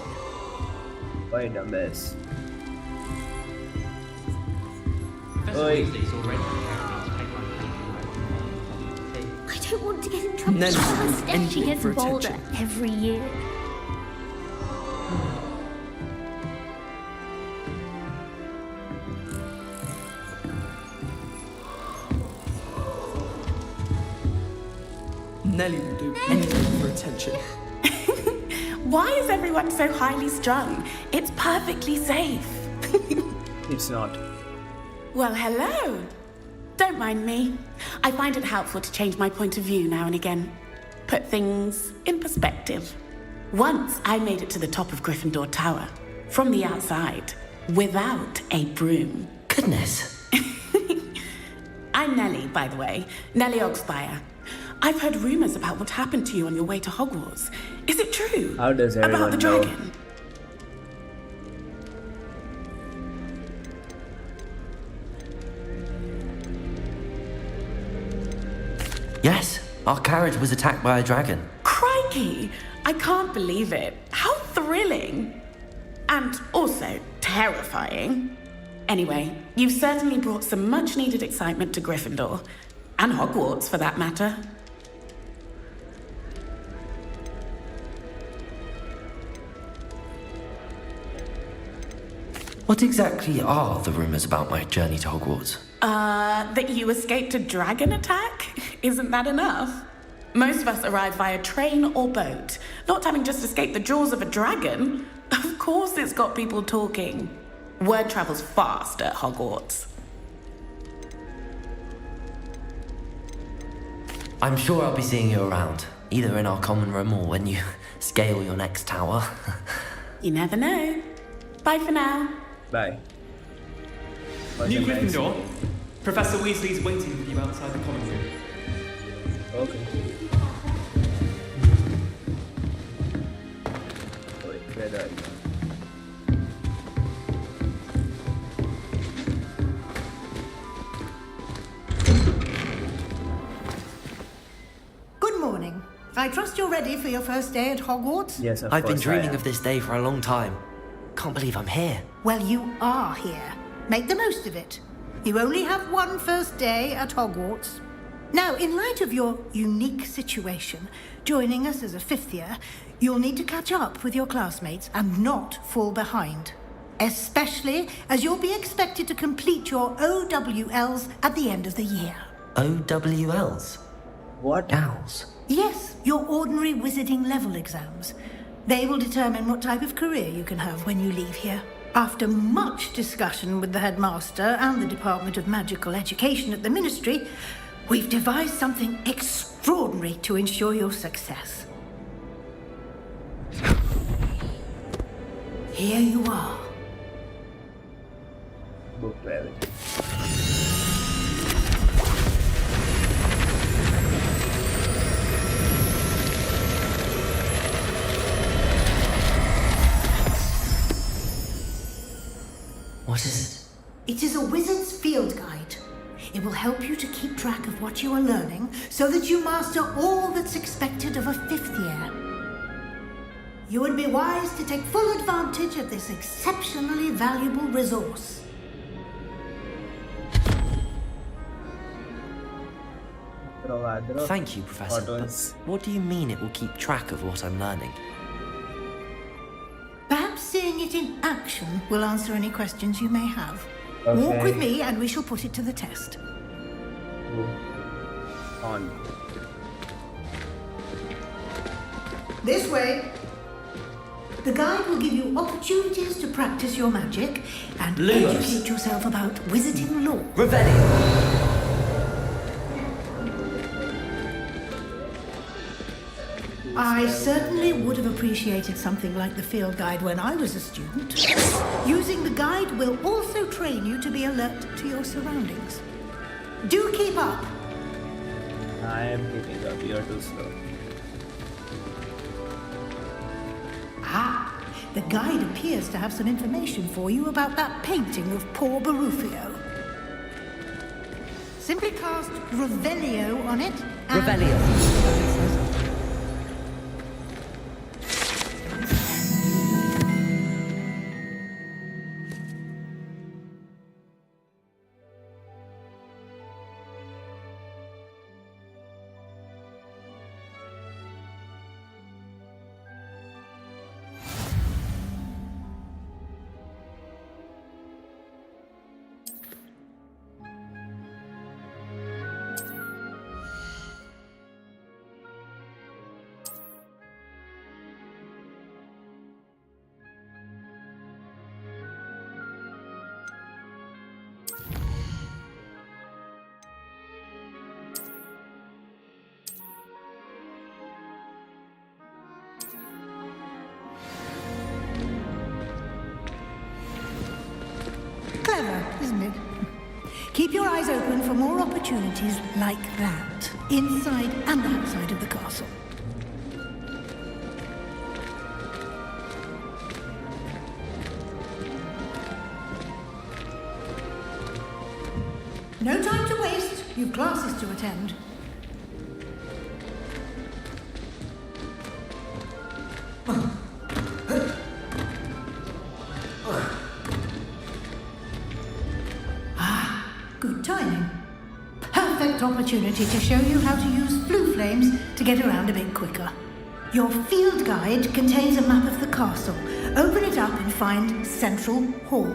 Quite a mess. I don't want to get in trouble. Nelly, Instead, she gets for bolder attention. every year. Nelly will do anything for attention. Why is everyone so highly strung? It's perfectly safe. It's not. Well, hello. Don't mind me. I find it helpful to change my point of view now and again. Put things in perspective. Once I made it to the top of Gryffindor Tower, from the outside, without a broom. Goodness. I'm Nellie, by the way. Nellie Oxfire. I've heard rumors about what happened to you on your way to Hogwarts. Is it true? How does everyone About the know? dragon? Our carriage was attacked by a dragon. Crikey! I can't believe it. How thrilling! And also terrifying. Anyway, you've certainly brought some much-needed excitement to Gryffindor. And Hogwarts, for that matter. What exactly are the rumours about my journey to Hogwarts? That you escaped a dragon attack? Isn't that enough? Most of us arrive via train or boat, not having just escaped the jaws of a dragon. Of course it's got people talking. Word travels fast at Hogwarts. I'm sure I'll be seeing you around, either in our common room or when you scale your next tower. You never know. Bye for now. Bye. New Gryffindor. Professor Weasley's waiting for you outside the common room. Okay. Wait, where are you? Good morning. I trust you're ready for your first day at Hogwarts? Yes, of I've been course I dreaming am. of this day for a long time. Can't believe I'm here. Well, you are here. Make the most of it. You only have one first day at Hogwarts. Now, in light of your unique situation, joining us as a fifth year, you'll need to catch up with your classmates and not fall behind. Especially as you'll be expected to complete your OWLs at the end of the year. OWLs? What? Owls? Yes, your ordinary wizarding level exams. They will determine what type of career you can have when you leave here. After much discussion with the headmaster and the Department of Magical Education at the Ministry, we've devised something extraordinary to ensure your success. Here you are. Book level. What is it? It is a wizard's field guide. It will help you to keep track of what you are learning so that you master all that's expected of a fifth year. You would be wise to take full advantage of this exceptionally valuable resource. Thank you, Professor. But what do you mean it will keep track of what I'm learning? Perhaps seeing it in action will answer any questions you may have. Okay. Walk with me and we shall put it to the test. On. This way. The guide will give you opportunities to practice your magic and Lumos. educate yourself about wizarding lore. Revelio! I certainly would have appreciated something like the field guide when I was a student. Using the guide will also train you to be alert to your surroundings. Do keep up. I am keeping up. You're too slow. Ah, the guide appears to have some information for you about that painting of poor Barufio. Simply cast Revelio on it. and- Revelio. Clever, isn't it? Keep your eyes open for more opportunities like that, inside and outside of the castle. No time to waste. You've classes to attend. Good timing. Perfect opportunity to show you how to use flue flames to get around a bit quicker. Your field guide contains a map of the castle. Open it up and find Central Hall.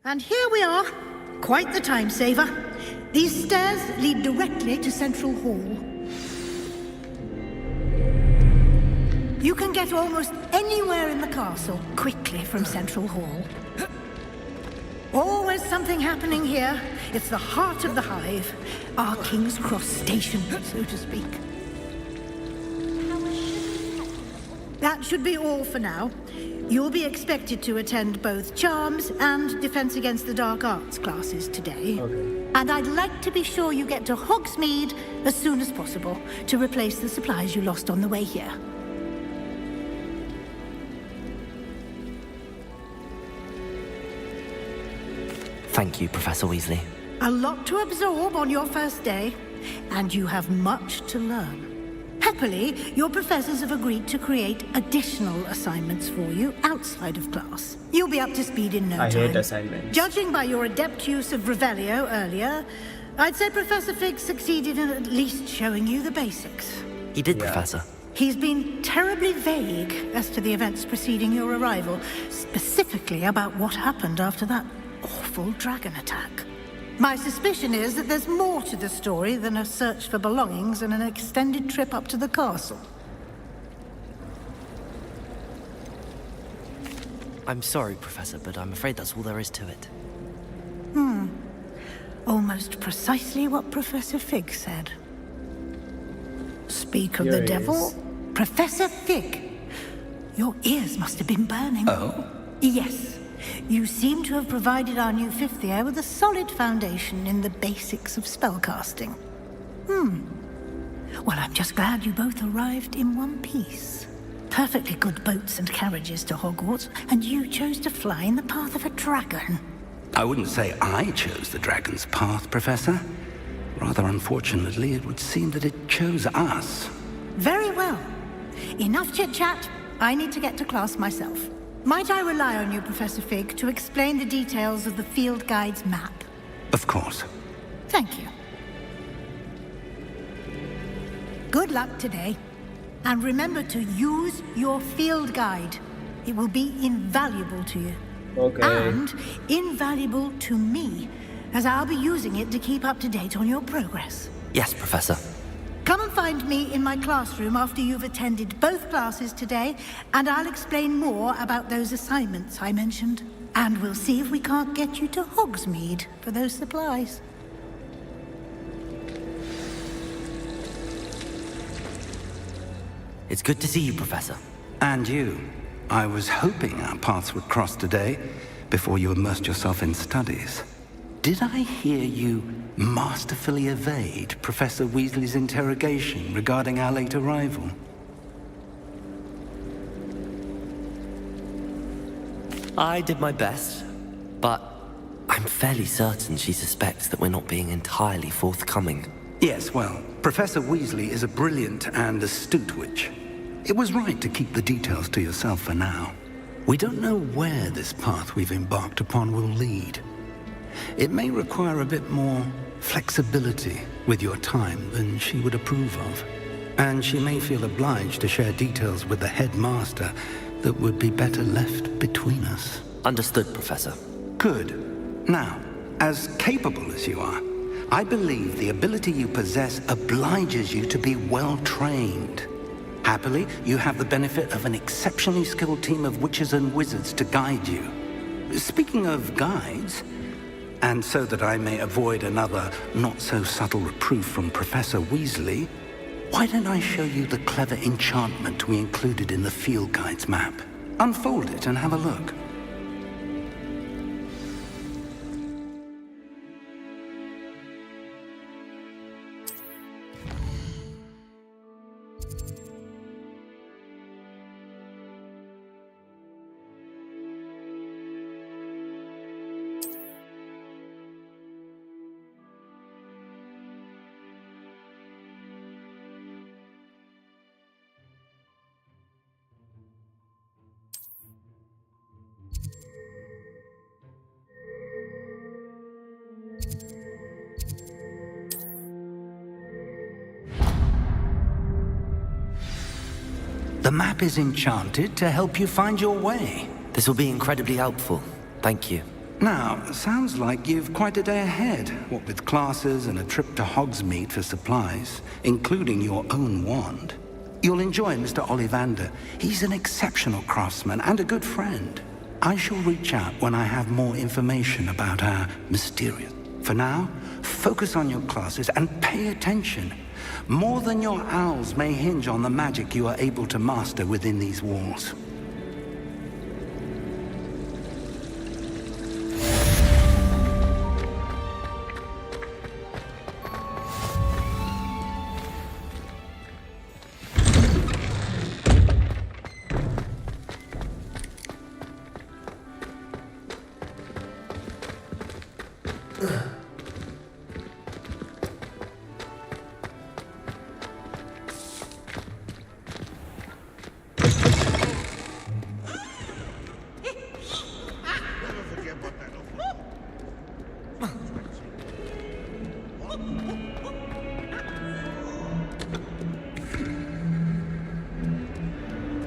And here we are. Quite the time saver. These stairs lead directly to Central Hall. You can get almost anywhere in the castle quickly from Central Hall. Always something happening here. It's the heart of the hive. Our King's Cross station, so to speak. That should be all for now. You'll be expected to attend both Charms and Defense Against the Dark Arts classes today. Okay. And I'd like to be sure you get to Hogsmeade as soon as possible to replace the supplies you lost on the way here. Thank you, Professor Weasley. A lot to absorb on your first day, and you have much to learn. Happily, your professors have agreed to create additional assignments for you outside of class. You'll be up to speed in no time. I hate assignments. Judging by your adept use of Revelio earlier, I'd say Professor Fig succeeded in at least showing you the basics. He did, Professor. He's been terribly vague as to the events preceding your arrival, specifically about what happened after that awful dragon attack. My suspicion is that there's more to the story than a search for belongings and an extended trip up to the castle. I'm sorry, Professor, but I'm afraid that's all there is to it. Almost precisely what Professor Fig said. Speak of Here the he devil. is. Professor Fig, your ears must have been burning. Oh? Yes. You seem to have provided our new fifth year with a solid foundation in the basics of spellcasting. Well, I'm just glad you both arrived in one piece. Perfectly good boats and carriages to Hogwarts, and you chose to fly in the path of a dragon. I wouldn't say I chose the dragon's path, Professor. Rather unfortunately, it would seem that it chose us. Very well. Enough chit-chat. I need to get to class myself. Might I rely on you, Professor Fig, to explain the details of the field guide's map? Of course. Thank you. Good luck today. And remember to use your field guide. It will be invaluable to you. Okay. And invaluable to me, as I'll be using it to keep up to date on your progress. Yes, Professor. Come and find me in my classroom after you've attended both classes today, and I'll explain more about those assignments I mentioned. And we'll see if we can't get you to Hogsmeade for those supplies. It's good to see you, Professor. And you. I was hoping our paths would cross today, before you immersed yourself in studies. Did I hear you masterfully evade Professor Weasley's interrogation regarding our late arrival? I did my best, but I'm fairly certain she suspects that we're not being entirely forthcoming. Yes, well, Professor Weasley is a brilliant and astute witch. It was right to keep the details to yourself for now. We don't know where this path we've embarked upon will lead. It may require a bit more flexibility with your time than she would approve of. And she may feel obliged to share details with the headmaster that would be better left between us. Understood, Professor. Good. Now, as capable as you are, I believe the ability you possess obliges you to be well trained. Happily, you have the benefit of an exceptionally skilled team of witches and wizards to guide you. Speaking of guides, and so that I may avoid another not-so-subtle reproof from Professor Weasley, why don't I show you the clever enchantment we included in the field guide's map? Unfold it and have a look. The map is enchanted to help you find your way. This will be incredibly helpful. Thank you. Now, sounds like you've quite a day ahead, what with classes and a trip to Hogsmeade for supplies, including your own wand. You'll enjoy Mr. Ollivander. He's an exceptional craftsman and a good friend. I shall reach out when I have more information about our mysterious. For now, focus on your classes and pay attention. More than your owls may hinge on the magic you are able to master within these walls.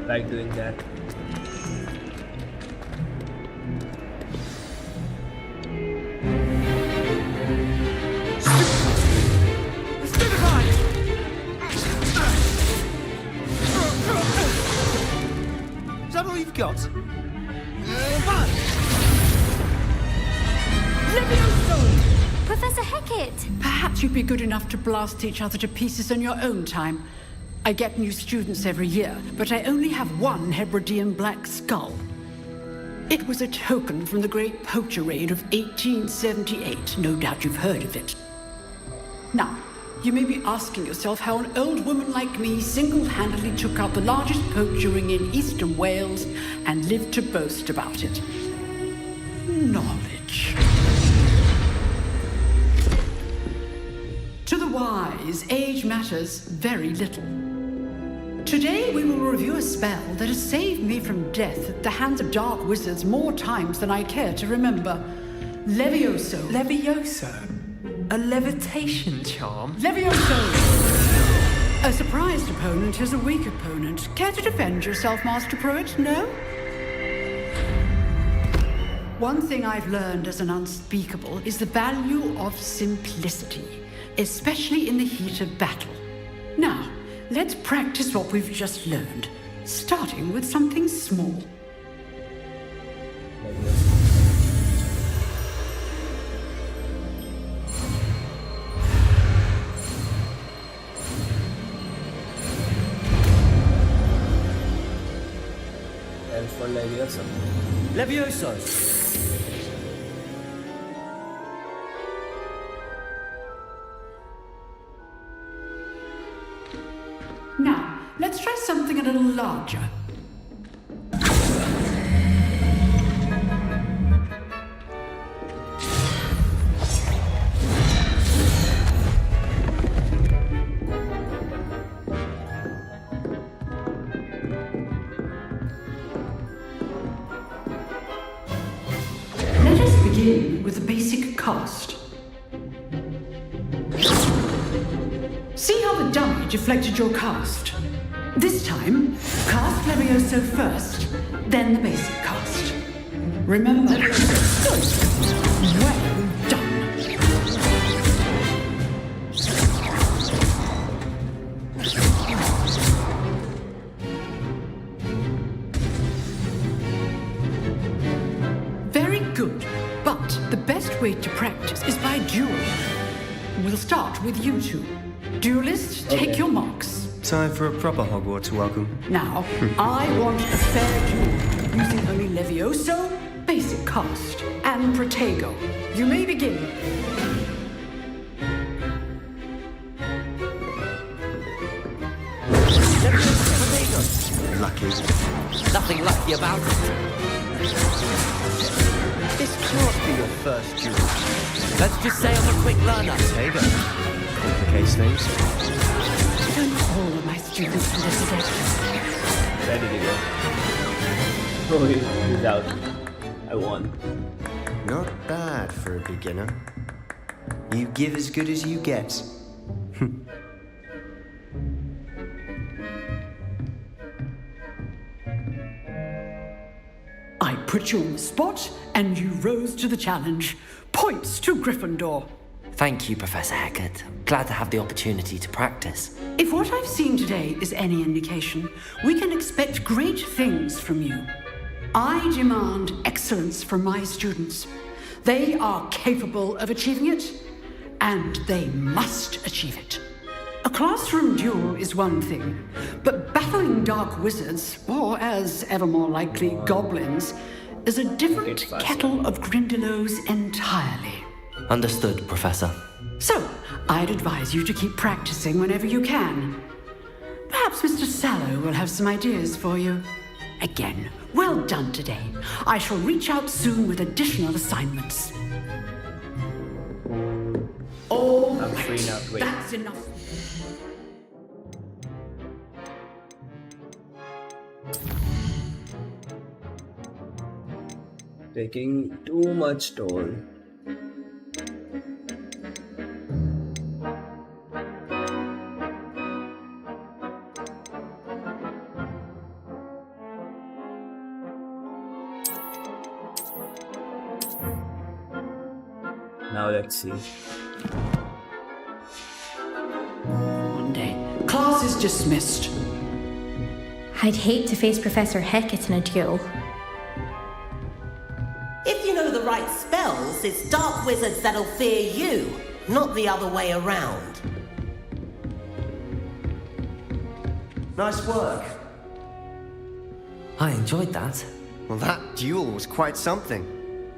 Like doing that. Is that all you've got? Professor Hecat! Perhaps you'd be good enough to blast each other to pieces in your own time. I get new students every year, but I only have one Hebridean black skull. It was a token from the Great Poacher Raid of 1878. No doubt you've heard of it. Now, you may be asking yourself how an old woman like me single-handedly took out the largest poacher ring in eastern Wales and lived to boast about it. Knowledge. To the wise, age matters very little. Today we will review a spell that has saved me from death at the hands of dark wizards more times than I care to remember. Levioso. Levioso? A levitation charm? Levioso! A surprised opponent is a weak opponent. Care to defend yourself, Master Pruitt? No? One thing I've learned as an unspeakable is the value of simplicity, especially in the heat of battle. Now, let's practice what we've just learned, starting with something small. And for Levioso. Levioso! Now, let's try something a little larger. Let us begin with the basic cast. See how the dummy deflected your cast? This time, cast Levioso first, then the basic cast. Remember? Good. Well done. Very good. But the best way to practice is by duel. We'll start with you two. Duelists, take your marks. Time for a proper Hogwarts welcome. Now, I want a fair duel, using only Levioso, basic cast, and Protego. You may begin. Lucky. Nothing lucky about it. This can't be your first duel. Let's just say I'm a quick learner. Protego. Complicates things. Don't all of my students understand. Where did he go? Oh, he's out. I won. Not bad for a beginner. You give as good as you get. I put you on the spot, and you rose to the challenge. Points to Gryffindor. Thank you, Professor Hecat. Glad to have the opportunity to practice. If what I've seen today is any indication, we can expect great things from you. I demand excellence from my students. They are capable of achieving it, and they must achieve it. A classroom duel is one thing, but battling dark wizards, or as ever more likely, goblins, is a different kettle of Grindylows entirely. Understood, Professor. So, I'd advise you to keep practicing whenever you can. Perhaps Mr. Sallow will have some ideas for you. Again, well done today. I shall reach out soon with additional assignments. All I'm free now. Wait. that's enough. Taking too much toll. Now let's see. One day. Class is dismissed. I'd hate to face Professor Hecat in a duel. If you know the right spells, it's dark wizards that'll fear you, not the other way around. Nice work. I enjoyed that. Well, that duel was quite something.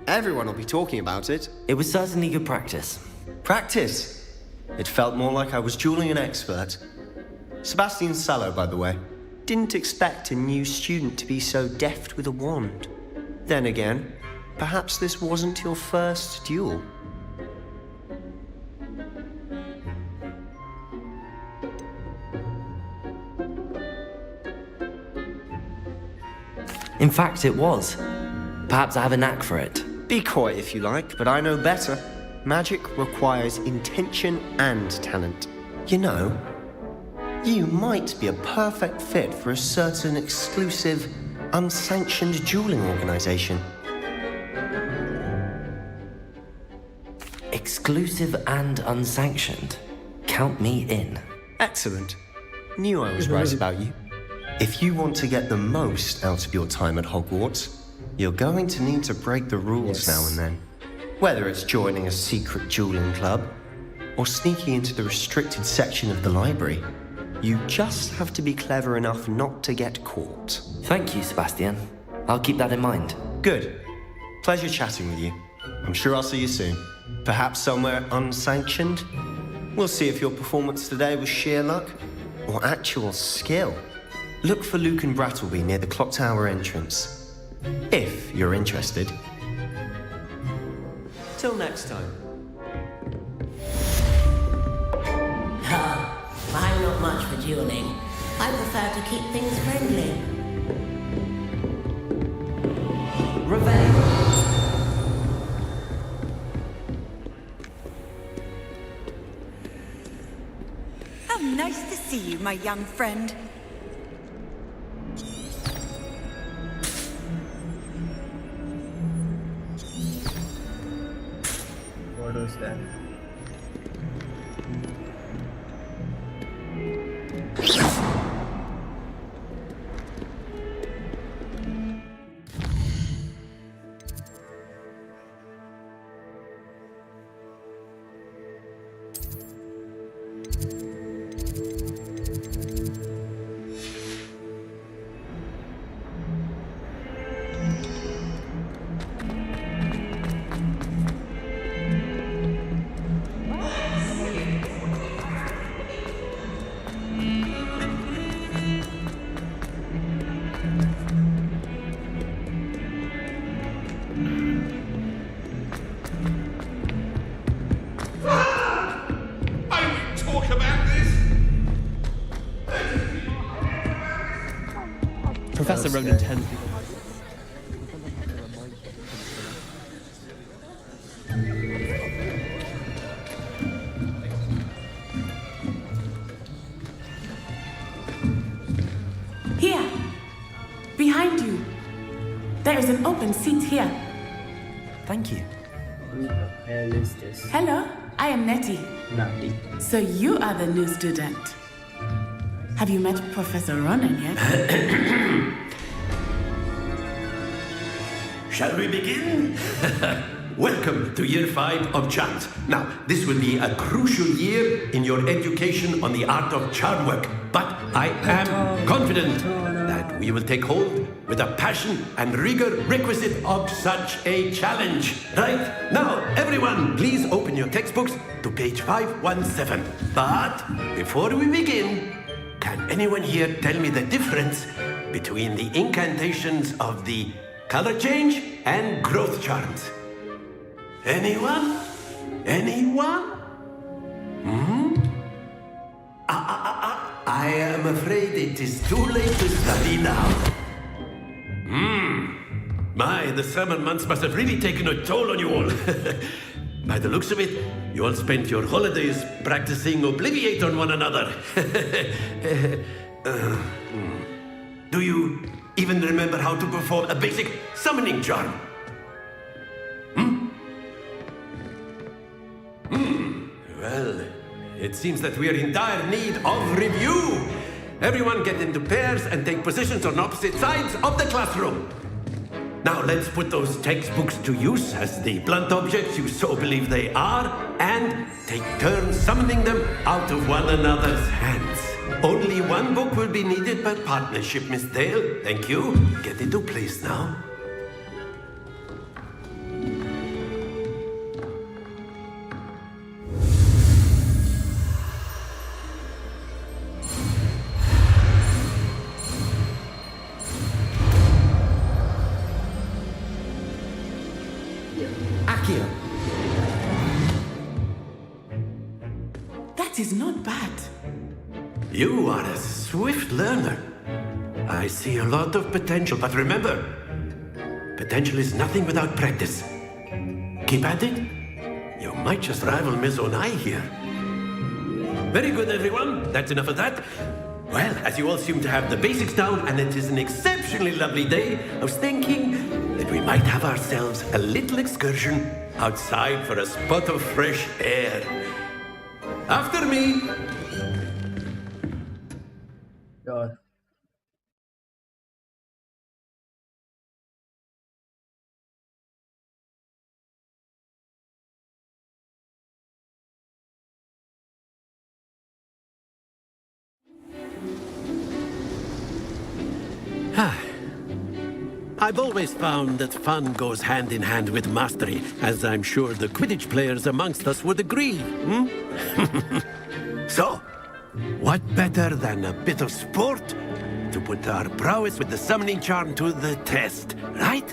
Everyone will be talking about it. It was certainly good practice. Practice? It felt more like I was dueling an expert. Sebastian Sallow, by the way. Didn't expect a new student to be so deft with a wand. Then again, perhaps this wasn't your first duel. In fact, it was. Perhaps I have a knack for it. Be coy if you like, but I know better. Magic requires intention and talent. You know, you might be a perfect fit for a certain exclusive, unsanctioned dueling organization. Exclusive and unsanctioned. Count me in. Excellent. Knew I was right about you. If you want to get the most out of your time at Hogwarts, you're going to need to break the rules now and then. Whether it's joining a secret dueling club, or sneaking into the restricted section of the library, you just have to be clever enough not to get caught. Thank you, Sebastian. I'll keep that in mind. Good. Pleasure chatting with you. I'm sure I'll see you soon. Perhaps somewhere unsanctioned? We'll see if your performance today was sheer luck or actual skill. Look for Luke and Brattleby near the clock tower entrance. If you're interested. Till next time. I'm not much for dueling. I prefer to keep things friendly. Revenge. Nice to see you, my young friend. What was that? Professor Ronan tends to... Here! Behind you! There is an open seat here. Thank you. Who the hell is this? Hello, I am Nettie. Natty. So you are the new student. Have you met Professor Ronan yet? Shall we begin? Welcome to Year 5 of Charms. Now, this will be a crucial year in your education on the art of charm work, but I am confident that we will take hold with the passion and rigor requisite of such a challenge. Right? Now, everyone, please open your textbooks to page 517. But before we begin, can anyone here tell me the difference between the incantations of the color change and growth charms? Anyone? Anyone? I am afraid it is too late to study now. My, the summer months must have really taken a toll on you all. By the looks of it, you all spent your holidays practicing Obliviate on one another. Do you even remember how to perform a basic summoning charm? Well, it seems that we are in dire need of review. Everyone get into pairs and take positions on opposite sides of the classroom. Now let's put those textbooks to use as the blunt objects you so believe they are, and take turns summoning them out of one another's hands. Only one book will be needed per partnership, Miss Dale. Thank you. Get into place now. Akio. That is not bad. You are a swift learner. I see a lot of potential, but remember, potential is nothing without practice. Keep at it. You might just rival Miss Onai here. Very good, everyone. That's enough of that. Well, as you all seem to have the basics down, and it is an exceptionally lovely day, I was thinking that we might have ourselves a little excursion outside for a spot of fresh air. After me. Sure. I've always found that fun goes hand in hand with mastery, as I'm sure the Quidditch players amongst us would agree. So, what better than a bit of sport to put our prowess with the summoning charm to the test, right?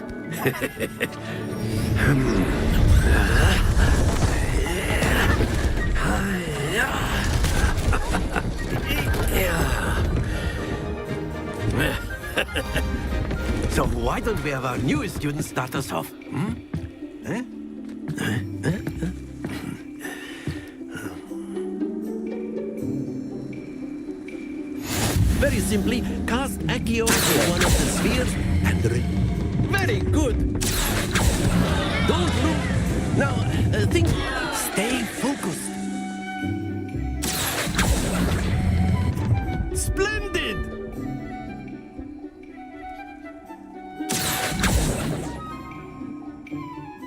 So why don't we have our newest student start us off? simply cast Accio on one of the spheres and very good. Don't move. Now, think. Stay focused. Splendid!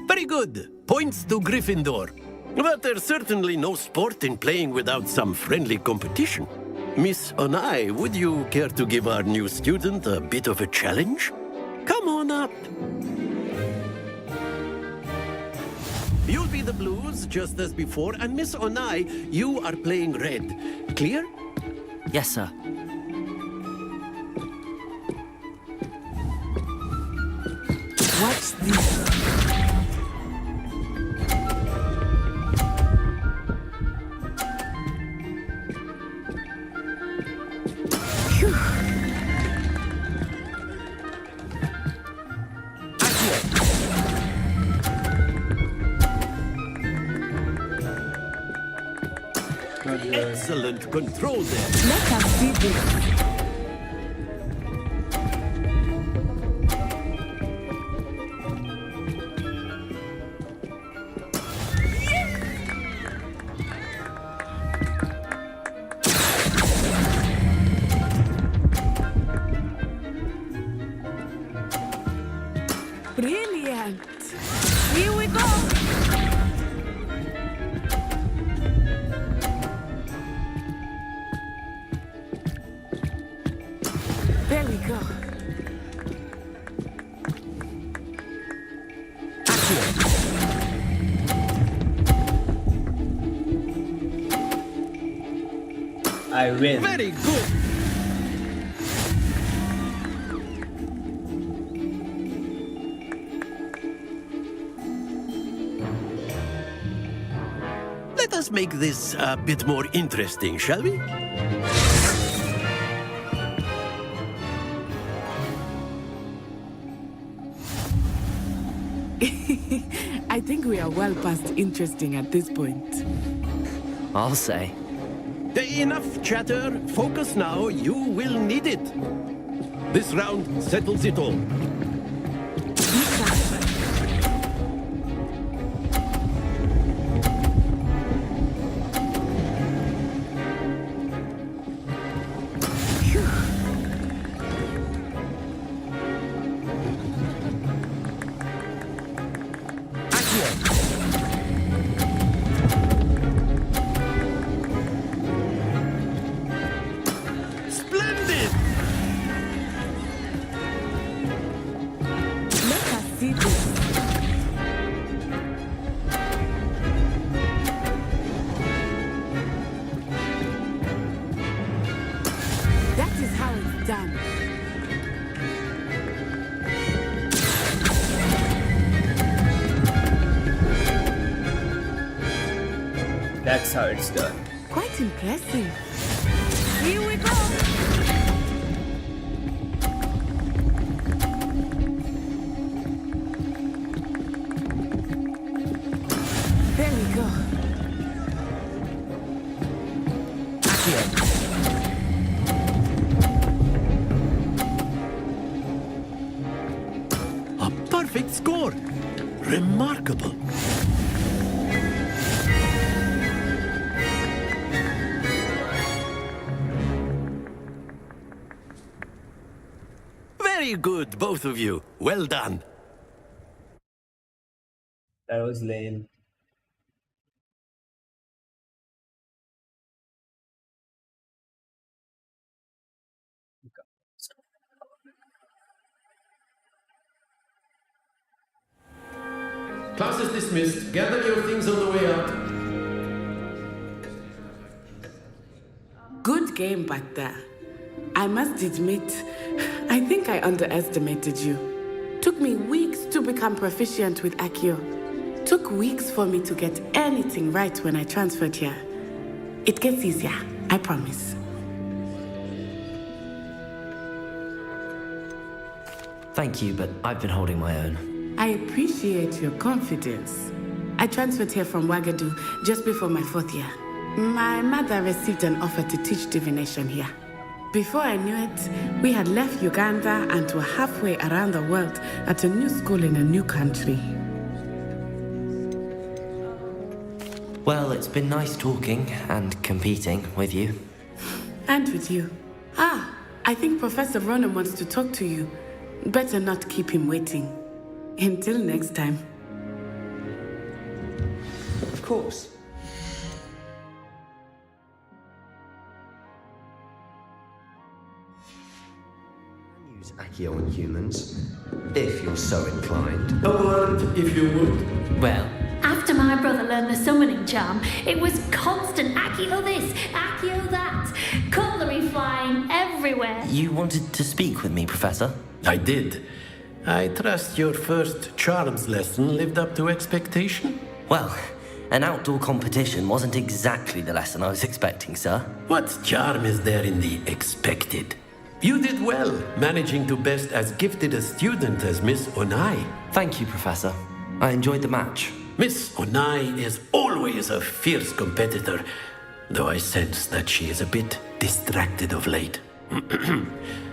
Very good. Points to Gryffindor. But there's certainly no sport in playing without some friendly competition. Miss Onai, would you care to give our new student a bit of a challenge? Come on up. You'll be the blues, just as before, and Miss Onai, you are playing red. Clear? Yes, sir. What's this? Excellent control there. Let us see this. Brilliant. Here we go. There we go. I win. Very good. Let us make this a bit more interesting, shall we? I think we are well past interesting at this point. I'll say. Enough chatter. Focus now. You will need it. This round settles it all. Splendid! Let us see this. That is how it's done. That's how it's done. Quite impressive. Here we go. There we go. A perfect score. Remarkable. Very good, both of you. Well done. That was lame. Class is dismissed. Gather your things on the way out. Good game back there. I must admit, I think I underestimated you. Took me weeks to become proficient with Accio. Took weeks for me to get anything right when I transferred here. It gets easier, I promise. Thank you, but I've been holding my own. I appreciate your confidence. I transferred here from Wagadu just before my 4th year. My mother received an offer to teach divination here. Before I knew it, we had left Uganda and were halfway around the world at a new school in a new country. Well, it's been nice talking and competing with you. And with you. I think Professor Ronan wants to talk to you. Better not keep him waiting. Until next time. Of course. Use Accio on humans, if you're so inclined. A word, if you would. Well, After my brother learned the summoning charm, it was constant Accio this, Accio that, cutlery flying everywhere. you wanted to speak with me, Professor? I did. I trust your first charms lesson lived up to expectation? Well, an outdoor competition wasn't exactly the lesson I was expecting, sir. What charm is there in the expected? You did well, managing to best as gifted a student as Miss Onai. Thank you, Professor. I enjoyed the match. Miss Onai is always a fierce competitor, though I sense that she is a bit distracted of late.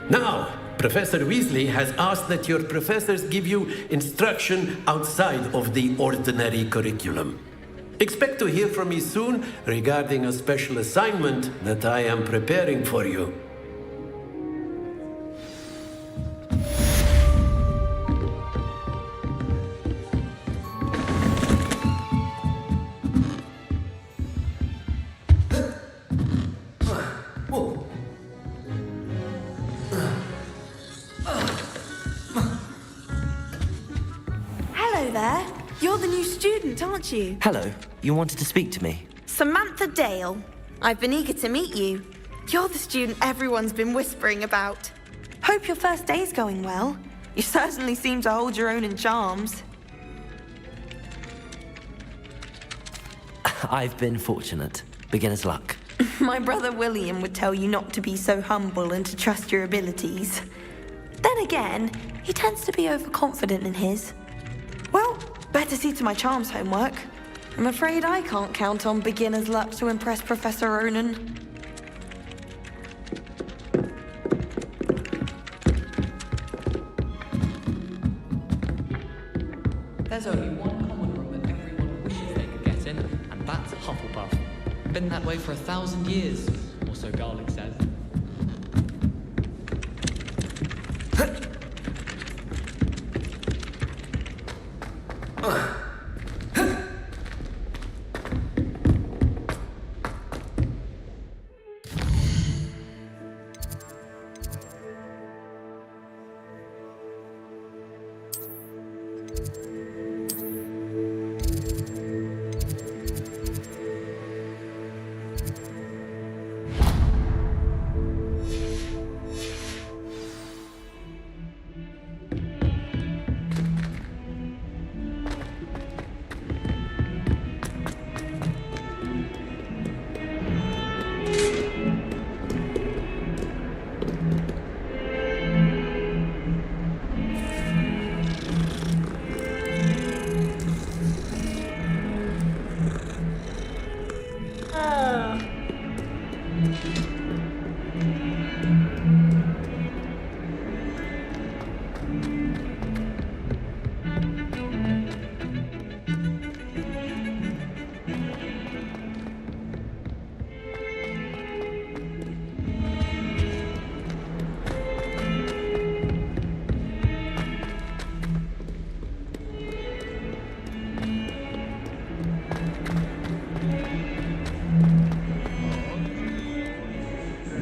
Now, Professor Weasley has asked that your professors give you instruction outside of the ordinary curriculum. Expect to hear from me soon regarding a special assignment that I am preparing for you. Hello there. You're the new student, aren't you? Hello, you wanted to speak to me? Samantha Dale. I've been eager to meet you. You're the student everyone's been whispering about. Hope your first day's going well. You certainly seem to hold your own in charms. I've been fortunate. Beginner's luck. My brother William would tell you not to be so humble and to trust your abilities. Then again, he tends to be overconfident in his. Well, better see to my charms homework. I'm afraid I can't count on beginner's luck to impress Professor Ronan. There's only one common room that everyone wishes they could get in, and that's Hufflepuff. Been that way for 1,000 years, or so Garlic says.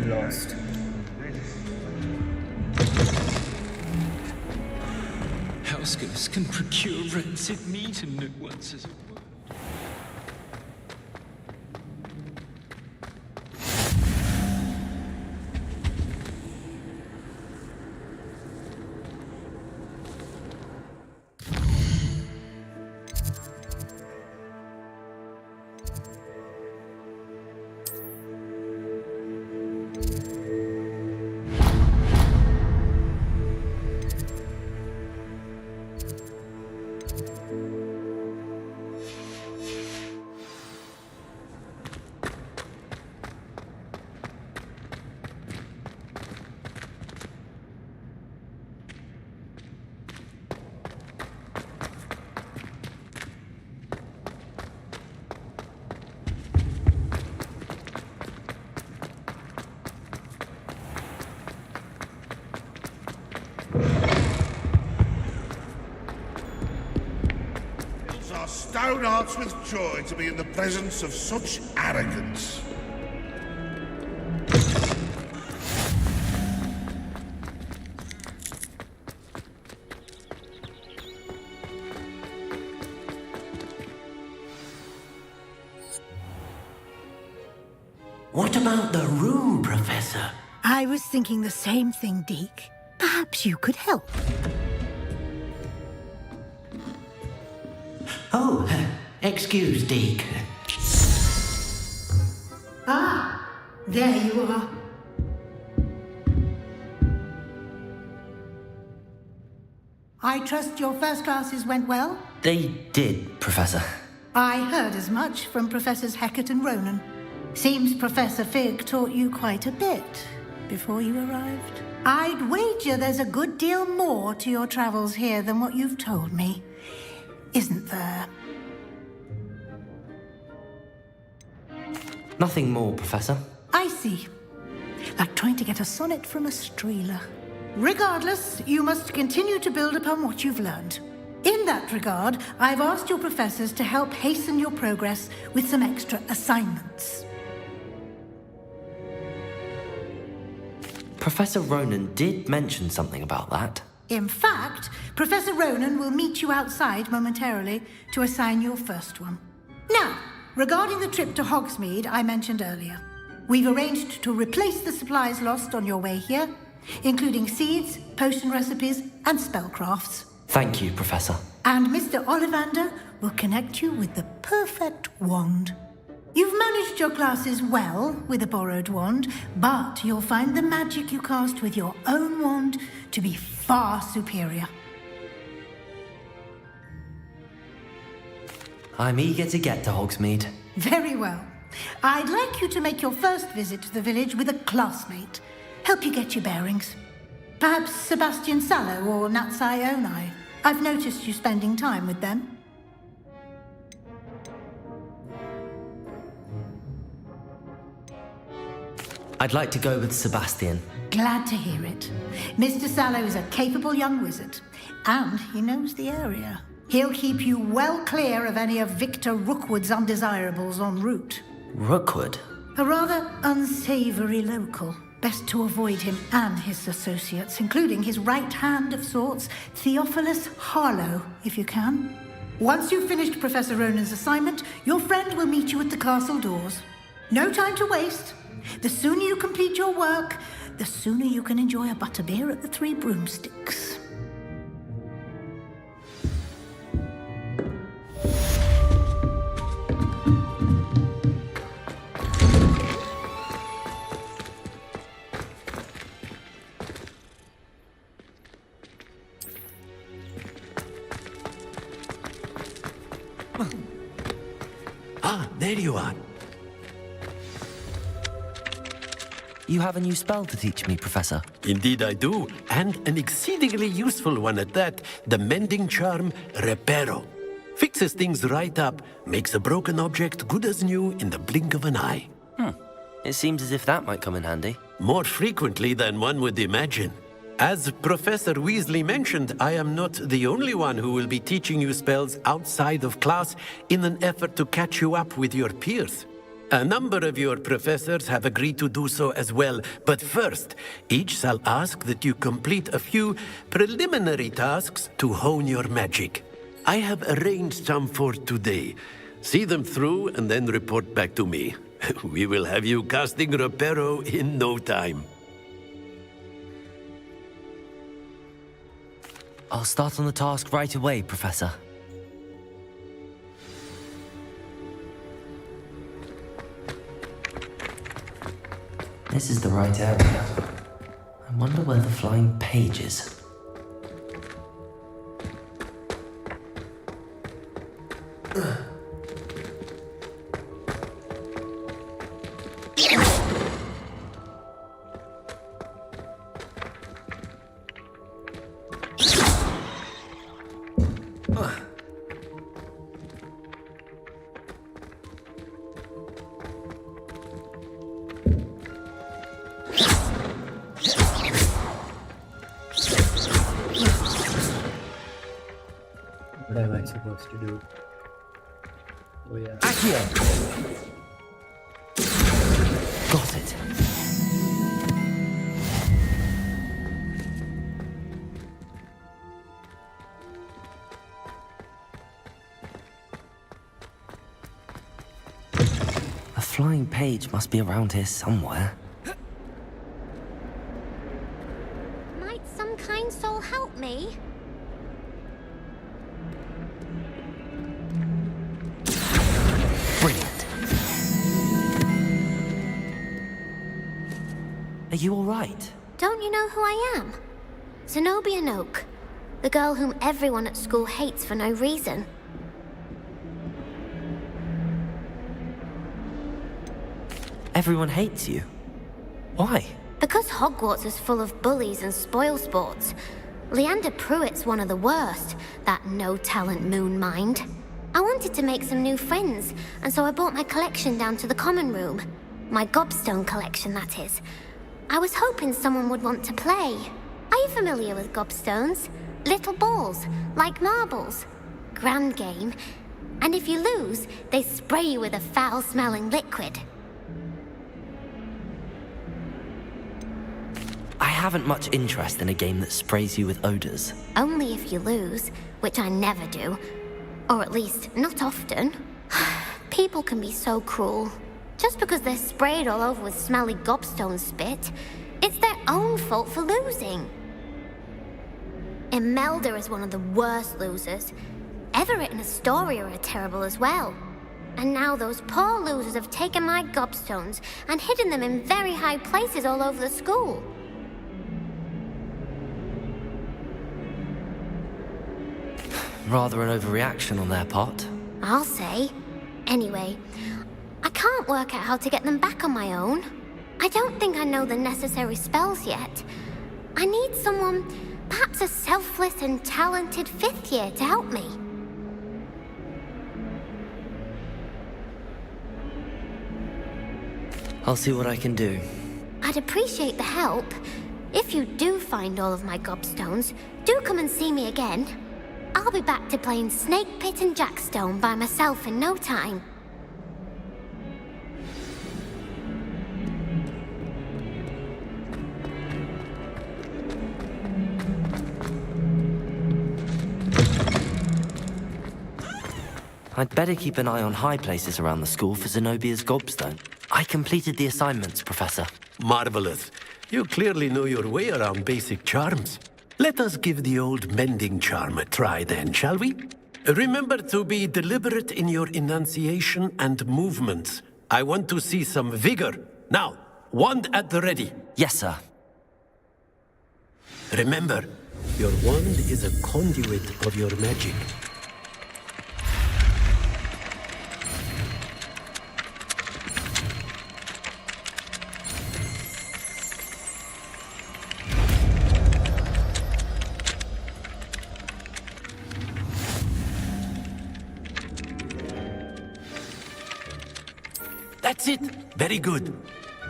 Lost. House can procure rancid meat and no one says a word. Our stone hearts with joy to be in the presence of such arrogance. What about the room, Professor? I was thinking the same thing, Deke. Perhaps you could help. Oh, excuse, Deke. Ah, there you are. I trust your first classes went well? They did, Professor. I heard as much from Professors Hecat and Ronan. Seems Professor Fig taught you quite a bit before you arrived. I'd wager there's a good deal more to your travels here than what you've told me. Isn't there? Nothing more, Professor. I see. Like trying to get a sonnet from a streeler. Regardless, you must continue to build upon what you've learned. In that regard, I've asked your professors to help hasten your progress with some extra assignments. Professor Ronan did mention something about that. In fact, Professor Ronan will meet you outside momentarily to assign your first one. Now, regarding the trip to Hogsmeade I mentioned earlier, we've arranged to replace the supplies lost on your way here, including seeds, potion recipes, and spellcrafts. Thank you, Professor. And Mr. Ollivander will connect you with the perfect wand. You've managed your classes well with a borrowed wand, but you'll find the magic you cast with your own wand to be far superior. I'm eager to get to Hogsmeade. Very well. I'd like you to make your first visit to the village with a classmate. Help you get your bearings. Perhaps Sebastian Sallow or Natsai Onai. I've noticed you spending time with them. I'd like to go with Sebastian. Glad to hear it. Mr. Sallow is a capable young wizard, and he knows the area. He'll keep you well clear of any of Victor Rookwood's undesirables en route. Rookwood? A rather unsavory local. Best to avoid him and his associates, including his right hand of sorts, Theophilus Harlow, if you can. Once you've finished Professor Ronan's assignment, your friend will meet you at the castle doors. No time to waste. The sooner you complete your work, the sooner you can enjoy a butterbeer at the Three Broomsticks. Ah, there you are. You have a new spell to teach me, Professor. Indeed I do, and an exceedingly useful one at that. The mending charm, Reparo. Fixes things right up, makes a broken object good as new in the blink of an eye. It seems as if that might come in handy. More frequently than one would imagine. As Professor Weasley mentioned, I am not the only one who will be teaching you spells outside of class in an effort to catch you up with your peers. A number of your professors have agreed to do so as well, but first, each shall ask that you complete a few preliminary tasks to hone your magic. I have arranged some for today. See them through and then report back to me. We will have you casting Reparo in no time. I'll start on the task right away, Professor. This is the right area. I wonder where the flying page is. What am I supposed to do? Oh yeah. Accio! Got it. A flying page must be around here somewhere. Might some kind soul help me? Brilliant. Are you all right? Don't you know who I am? Zenobia Noak, the girl whom everyone at school hates for no reason. Everyone hates you. Why? Because Hogwarts is full of bullies and spoilsports. Leander Pruitt's one of the worst, that no-talent moon mind. I wanted to make some new friends, and so I brought my collection down to the common room. My gobstone collection, that is. I was hoping someone would want to play. Are you familiar with gobstones? Little balls, like marbles. Grand game. And if you lose, they spray you with a foul-smelling liquid. I haven't much interest in a game that sprays you with odors. Only if you lose, which I never do. Or at least, not often. People can be so cruel. Just because they're sprayed all over with smelly gobstone spit, it's their own fault for losing. Imelda is one of the worst losers. Everett and Astoria are terrible as well. And now those poor losers have taken my gobstones and hidden them in very high places all over the school. Rather an overreaction on their part. I'll say. Anyway, I can't work out how to get them back on my own. I don't think I know the necessary spells yet. I need someone, perhaps a selfless and talented fifth year to help me. I'll see what I can do. I'd appreciate the help. If you do find all of my gobstones, do come and see me again. I'll be back to playing Snake Pit and Jackstone by myself in no time. I'd better keep an eye on high places around the school for Zenobia's gobstone. I completed the assignments, Professor. Marvelous. You clearly know your way around basic charms. Let us give the old mending charm a try then, shall we? Remember to be deliberate in your enunciation and movements. I want to see some vigor. Now, wand at the ready. Yes, sir. Remember, your wand is a conduit of your magic. That's it. Very good.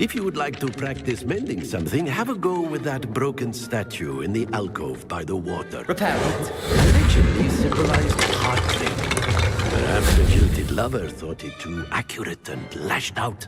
If you would like to practice mending something, have a go with that broken statue in the alcove by the water. Repair it. Originally symbolized heartbreak. Perhaps the jilted lover thought it too accurate and lashed out.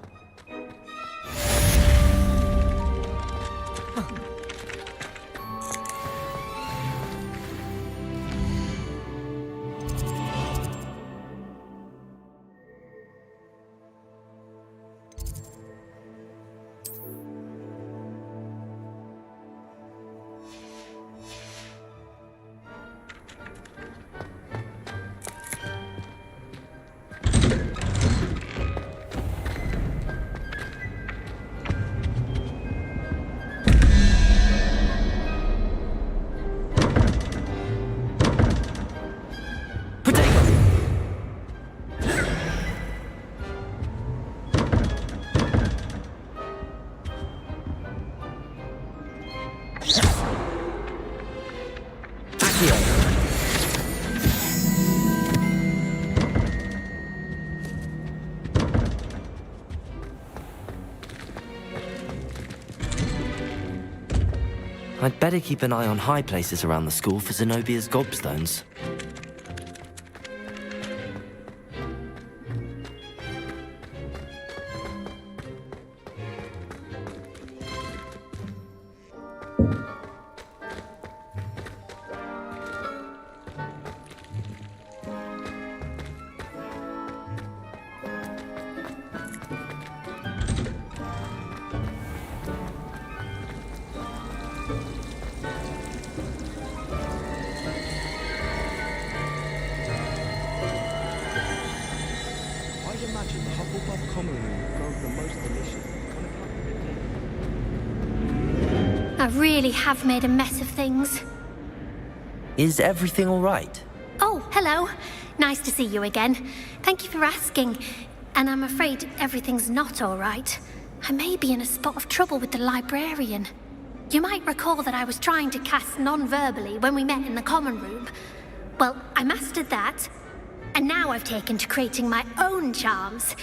I'd better keep an eye on high places around the school for Zenobia's gobstones. imagine the Hufflepuff common room growing the most delicious. I really have made a mess of things. Is everything all right? Oh, hello. Nice to see you again. Thank you for asking. And I'm afraid everything's not all right. I may be in a spot of trouble with the librarian. You might recall that I was trying to cast non-verbally when we met in the common room. Well, I mastered that. And now I've taken to creating my own charms.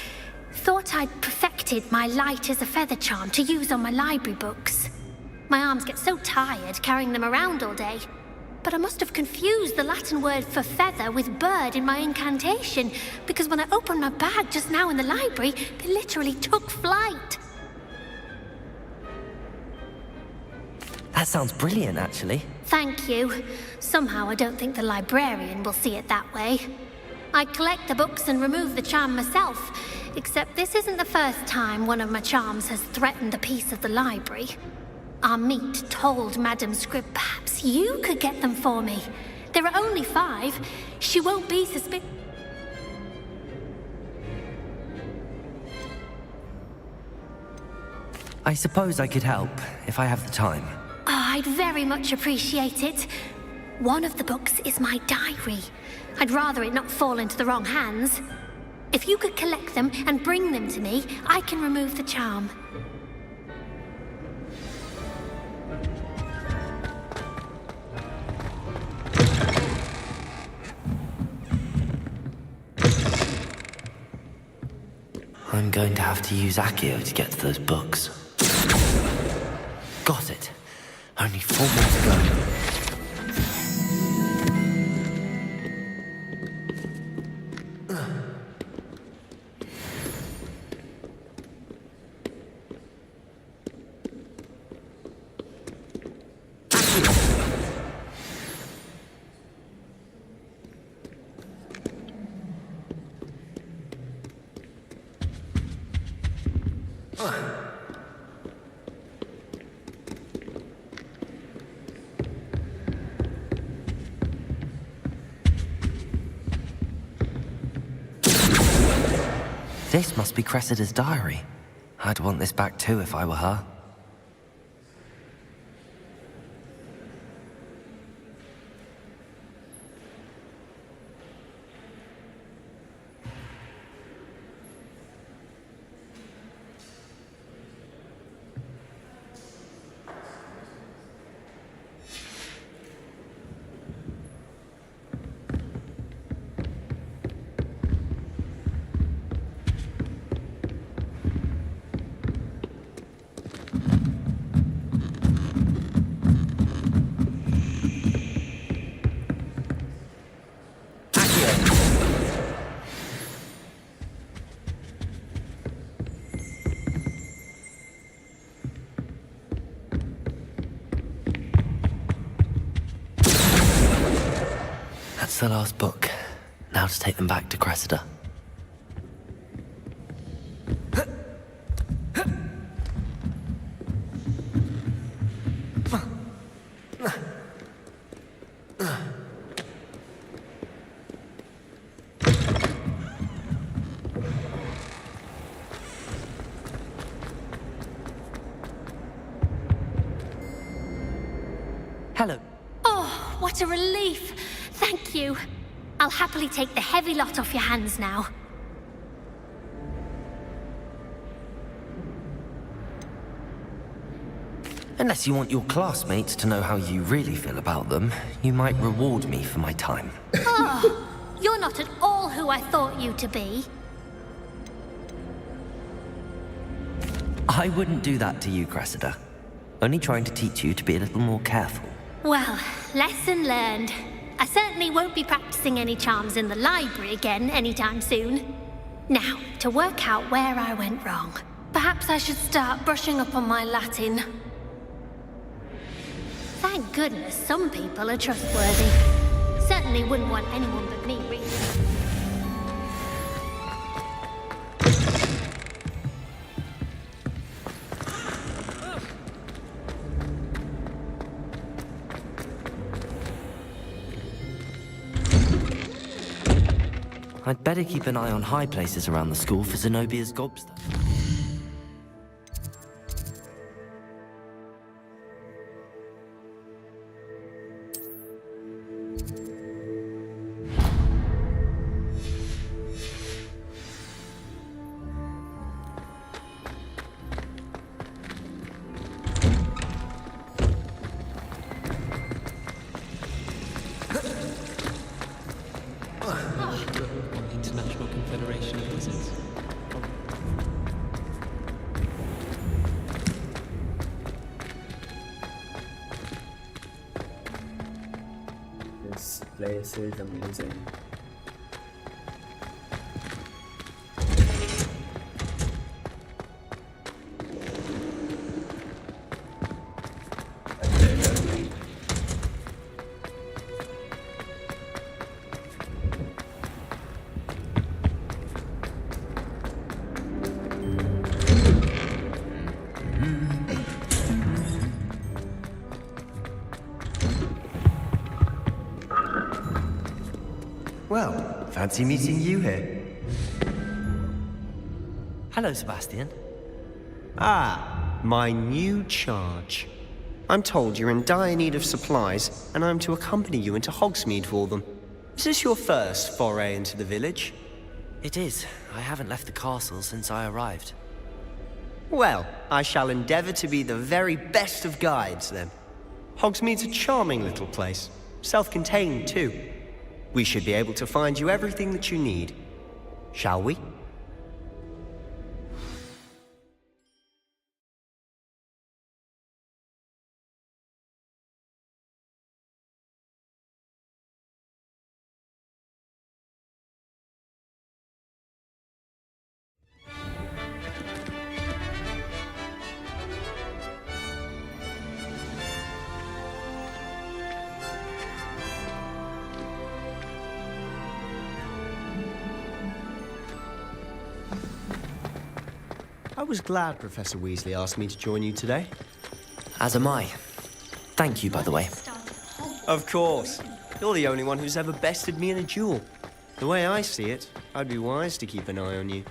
Thought I'd perfected my light as a feather charm to use on my library books. My arms get so tired carrying them around all day. But I must have confused the Latin word for feather with bird in my incantation, because when I opened my bag just now in the library, they literally took flight. That sounds brilliant, actually. Thank you. Somehow I don't think the librarian will see it that way. I collect the books and remove the charm myself, except this isn't the first time one of my charms has threatened a piece of the library. Our meet told Madame Scribb perhaps you could get them for me. There are only 5. She won't be I suppose I could help, if I have the time. Oh, I'd very much appreciate it. One of the books is my diary. I'd rather it not fall into the wrong hands. If you could collect them and bring them to me, I can remove the charm. I'm going to have to use Accio to get to those books. Got it. Only 4 more to go. This must be Cressida's diary. I'd want this back too if I were her. That's the last book. Now to take them back to Cressida. Hello. Oh, what a relief. Thank you. I'll happily take the heavy lot off your hands now. Unless you want your classmates to know how you really feel about them, you might reward me for my time. Oh, you're not at all who I thought you to be. I wouldn't do that to you, Cressida. Only trying to teach you to be a little more careful. Well, lesson learned. I certainly won't be practicing any charms in the library again anytime soon. Now, to work out where I went wrong. Perhaps I should start brushing up on my Latin. Thank goodness some people are trustworthy. Certainly wouldn't want anyone but me reading. I'd better keep an eye on high places around the school for Zenobia's gobster. International Confederation of Wizards. This place is amazing. Well, fancy meeting you here. Hello, Sebastian. Ah, my new charge. I'm told you're in dire need of supplies, and I'm to accompany you into Hogsmeade for them. Is this your first foray into the village? It is. I haven't left the castle since I arrived. Well, I shall endeavour to be the very best of guides, then. Hogsmeade's a charming little place. Self-contained, too. We should be able to find you everything that you need. Shall we? I was glad Professor Weasley asked me to join you today. As am I. Thank you, by the way. Of course. You're the only one who's ever bested me in a duel. The way I see it, I'd be wise to keep an eye on you.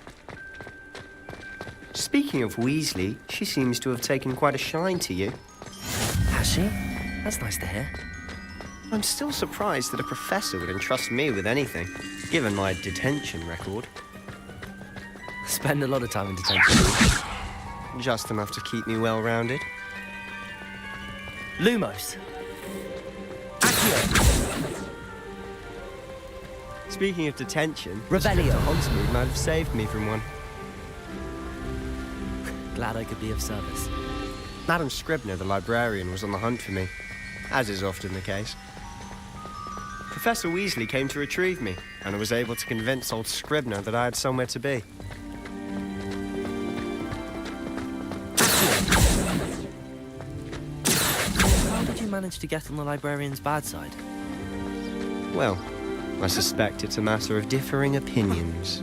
Speaking of Weasley, she seems to have taken quite a shine to you. Has she? That's nice to hear. I'm still surprised that a professor would entrust me with anything, given my detention record. Spend a lot of time in detention. Just enough to keep me well-rounded. Lumos. Speaking of detention, Revelio. Hogsmeade might have saved me from one. Glad I could be of service. Madam Scribner, the librarian, was on the hunt for me, as is often the case. Professor Weasley came to retrieve me, and I was able to convince old Scribner that I had somewhere to be. How did you manage to get on the librarian's bad side? Well, I suspect it's a matter of differing opinions.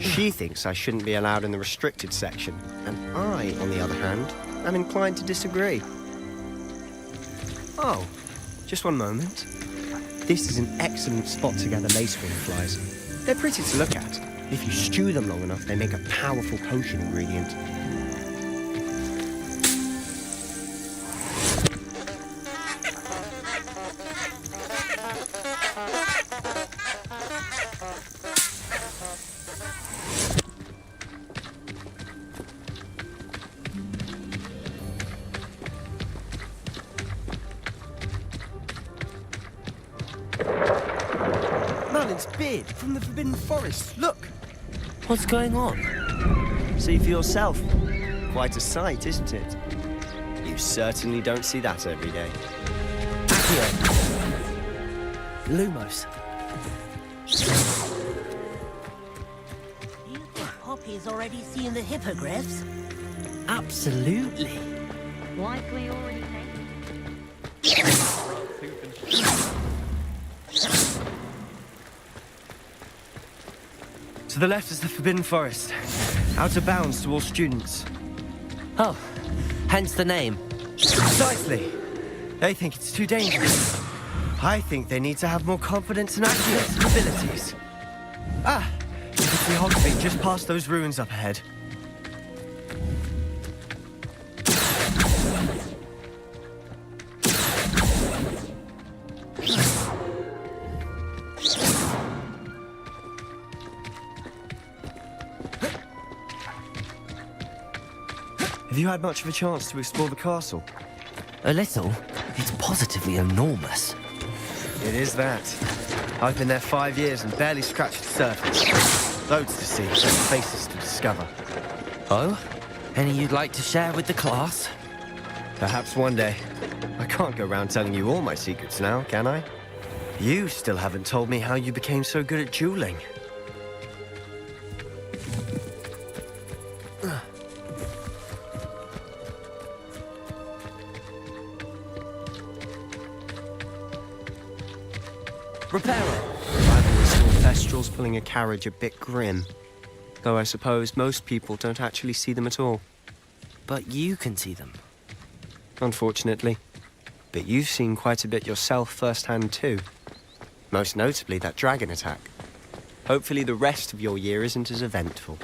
She thinks I shouldn't be allowed in the restricted section, and I, on the other hand, am inclined to disagree. Oh, just one moment. This is an excellent spot to gather lacewing flies. They're pretty to look at. If you stew them long enough, they make a powerful potion ingredient. Merlin's beard from the Forbidden Forest. Look! What's going on? See for yourself. Quite a sight, isn't it? You certainly don't see that every day. Lumos. You think Poppy's already seen the hippogriffs? Absolutely. Like we already know. To the left is the Forbidden Forest. Out of bounds to all students. Oh, hence the name. Precisely. They think it's too dangerous. I think they need to have more confidence in Acio's abilities. Ah! You can see Hogsmeade just past those ruins up ahead. Have you had much of a chance to explore the castle? A little. It's positively enormous. It is that. I've been there 5 years and barely scratched the surface. Loads to see, faces to discover. Oh? Any you'd like to share with the class? Perhaps one day. I can't go around telling you all my secrets now, can I? You still haven't told me how you became so good at dueling. Reparo! I've always thought Thestrals pulling a carriage a bit grim. Though I suppose most people don't actually see them at all. But you can see them. Unfortunately. But you've seen quite a bit yourself firsthand too. Most notably that dragon attack. Hopefully the rest of your year isn't as eventful.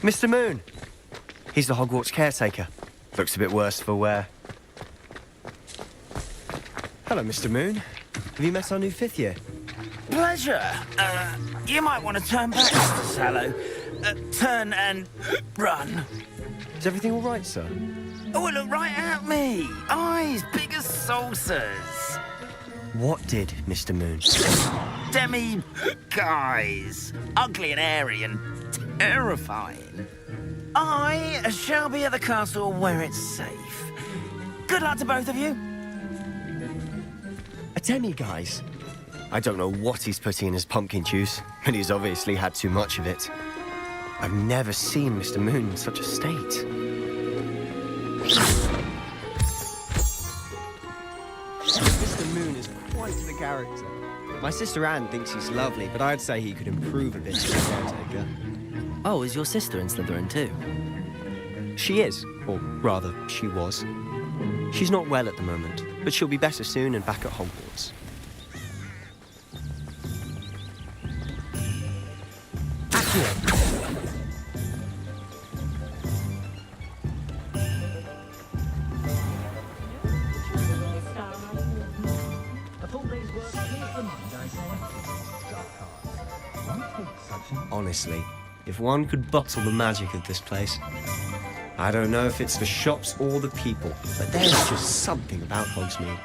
Mr. Moon! He's the Hogwarts caretaker. Looks a bit worse for wear. Hello, Mr. Moon. Have you met our new 5th year? Pleasure. You might want to turn back, Mr. Sallow. Turn and run. Is everything all right, sir? Oh, look right at me. Eyes big as saucers. What did, Mr. Moon? Guys. Ugly and airy and terrifying. I shall be at the castle where it's safe. Good luck to both of you. A demi-guise? I don't know what he's putting in his pumpkin juice, but he's obviously had too much of it. I've never seen Mr. Moon in such a state. Mr. Moon is quite the character. My sister Anne thinks he's lovely, but I'd say he could improve a bit as a caretaker. Oh, is your sister in Slytherin too? She is, or rather, she was. She's not well at the moment, but she'll be better soon and back at Hogwarts. Honestly, if one could bottle the magic of this place. I don't know if it's the shops or the people, but there's just something about Hogsmeade.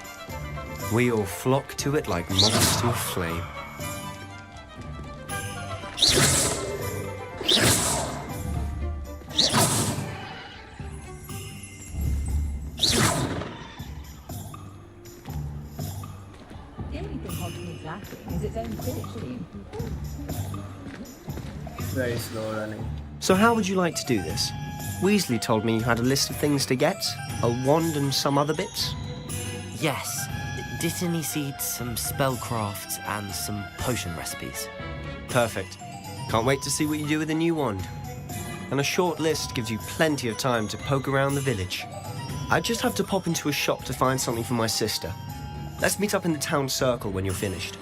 We all flock to it like moths to a flame. The only thing Hogsmeade's lacking is its own Quidditch team. Very slow running. So how would you like to do this? Weasley told me you had a list of things to get, a wand and some other bits. Yes. Dittany seeds, some spellcrafts, and some potion recipes. Perfect. Can't wait to see what you do with the new wand. And a short list gives you plenty of time to poke around the village. I just have to pop into a shop to find something for my sister. Let's meet up in the town circle when you're finished.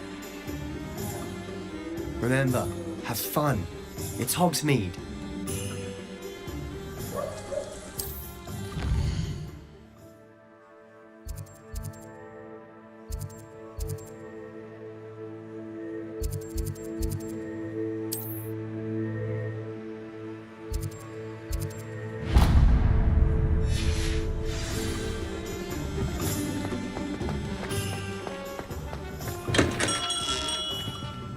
Remember, have fun. It's Hogsmeade.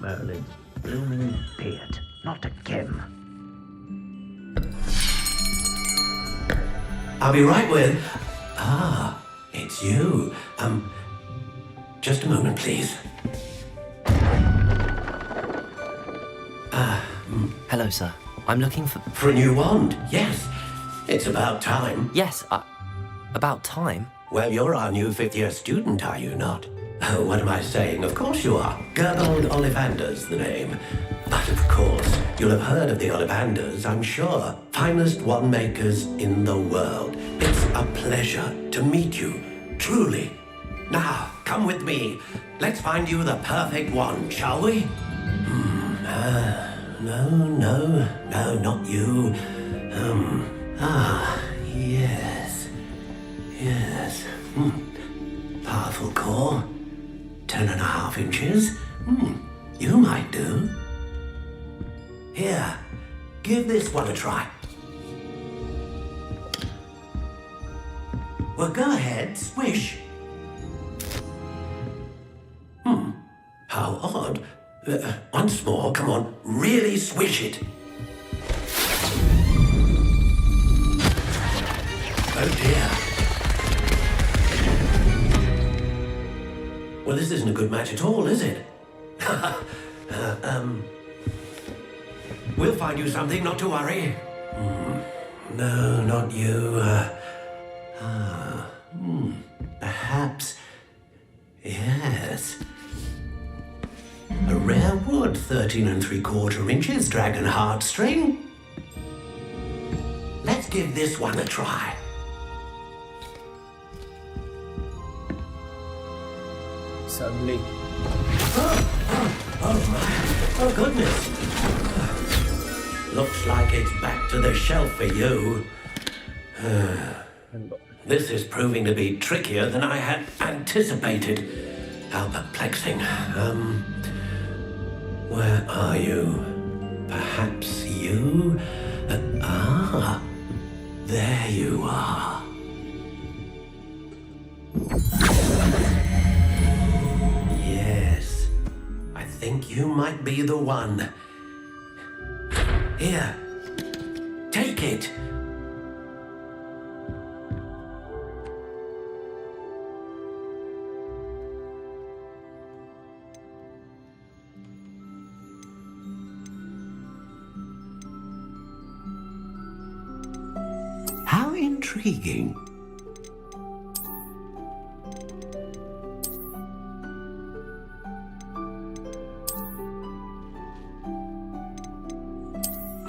Merlin's blooming beard. Not again. I'll be right with... Ah, it's you. Just a moment, please. Hello, sir. I'm looking for... For a new wand, yes. It's about time. Yes, About time. Well, you're our new fifth-year student, are you not? Oh, what am I saying? Of course you are. Gerbold Ollivander's the name. But of course, you'll have heard of the Ollivanders, I'm sure. Finest wand-makers in the world. It's a pleasure to meet you, truly. Now, come with me. Let's find you the perfect wand, shall we? No, not you. Yes. Powerful core. 10.5 inches. You might do. Here, give this one a try. Well, go ahead, swish. How odd. Once more, come on, really swish it. Oh dear. Well, this isn't a good match at all, is it? We'll find you something, not to worry. No, not you. Perhaps. Yes. A rare wood, 13 3/4 inches, dragon heartstring. Let's give this one a try. Suddenly. Oh my. Oh goodness. Looks like it's back to the shelf for you. This is proving to be trickier than I had anticipated. How perplexing. Where are you? Perhaps you? There you are. Yes, I think you might be the one. Here, take it. How intriguing.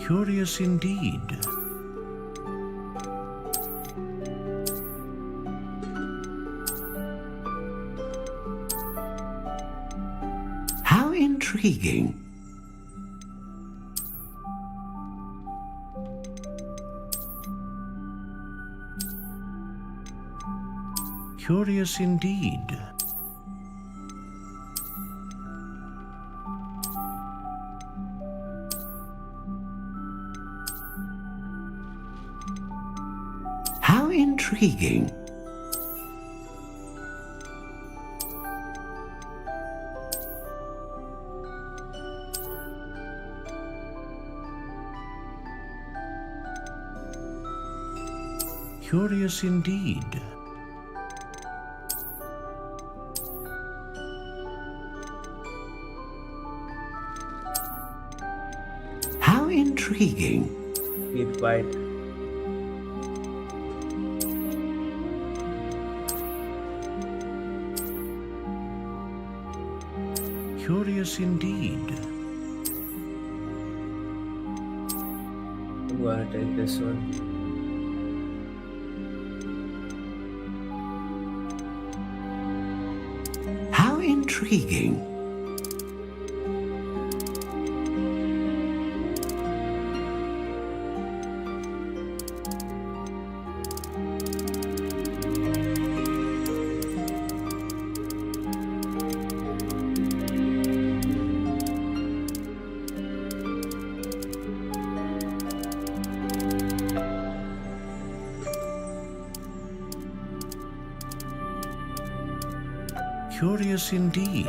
Curious indeed. How intriguing. Curious indeed. How intriguing. Curious indeed. How intriguing. Keep quiet. Curious indeed. I'm gonna take this one. How intriguing. Curious indeed.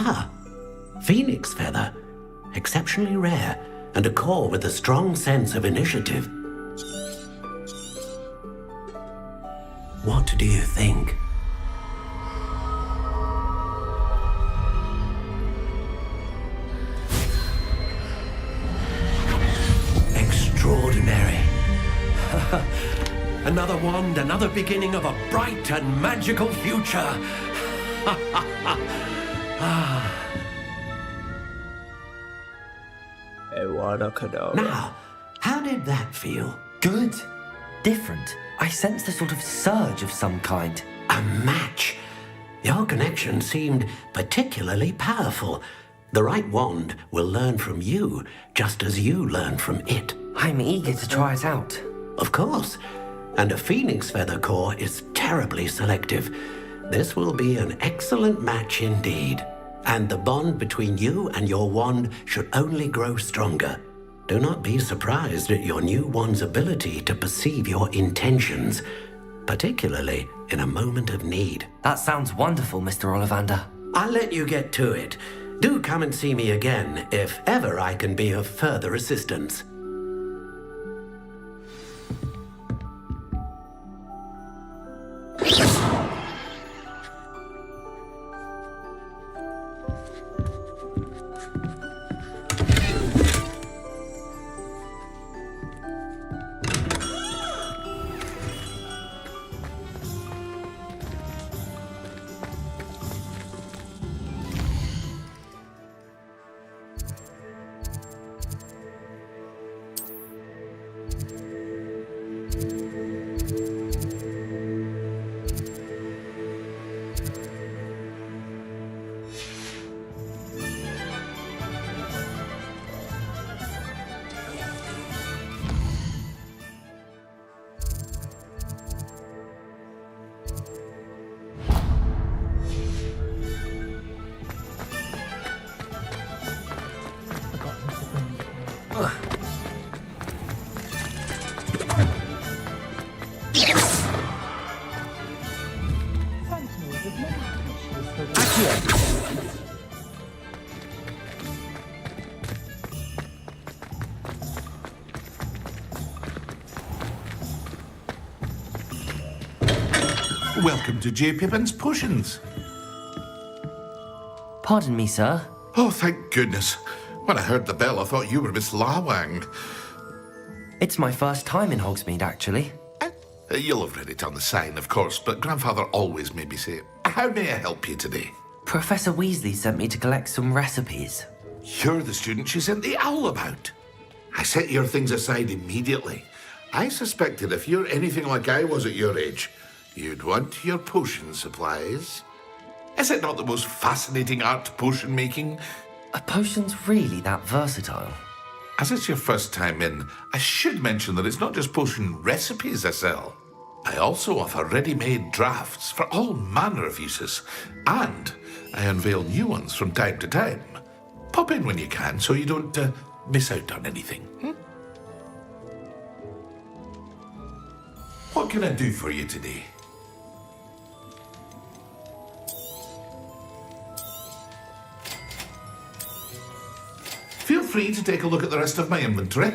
Ah, phoenix feather. Exceptionally rare, and a core with a strong sense of initiative. What do you think? Extraordinary. Another wand, another beginning of a bright and magical future. Now, how did that feel? Good. Different. I sensed a sort of surge of some kind. A match. Your connection seemed particularly powerful. The right wand will learn from you, just as you learn from it. I'm eager to try it out. Of course. And a phoenix feather core is terribly selective. This will be an excellent match indeed. And the bond between you and your wand should only grow stronger. Do not be surprised at your new wand's ability to perceive your intentions, particularly in a moment of need. That sounds wonderful, Mr. Ollivander. I'll let you get to it. Do come and see me again if ever I can be of further assistance. Welcome to J. Pippin's Potions. Pardon me, sir. Oh, thank goodness. When I heard the bell, I thought you were Miss Lawang. It's my first time in Hogsmeade, actually. You'll have read it on the sign, of course, but Grandfather always made me say, how may I help you today? Professor Weasley sent me to collect some recipes. You're the student she sent the owl about. I set your things aside immediately. I suspected if you're anything like I was at your age, you'd want your potion supplies. Is it not the most fascinating art, potion making? Are potions really that versatile? As it's your first time in, I should mention that it's not just potion recipes I sell. I also offer ready-made drafts for all manner of uses, and I unveil new ones from time to time. Pop in when you can so you don't miss out on anything. What can I do for you today? Feel free to take a look at the rest of my inventory,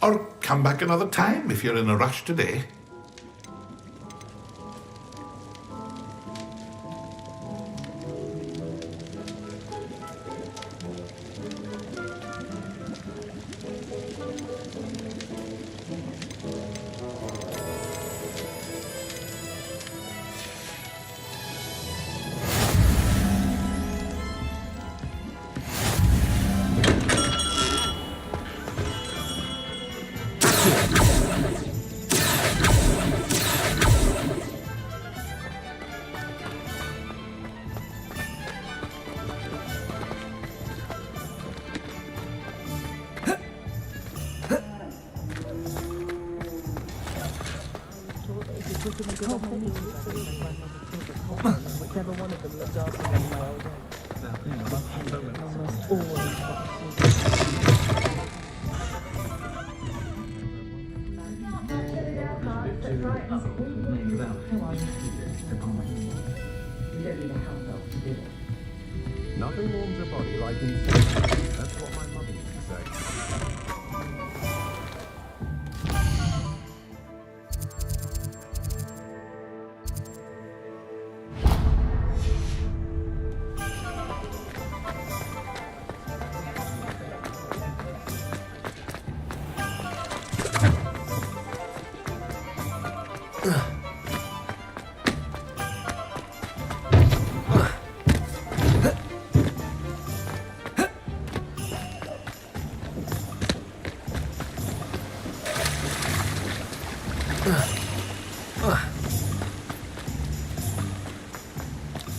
or come back another time if you're in a rush today. Whichever one of them looked after me in my old age. Almost always. Nothing warms a body like incense. That's what my mother used to say.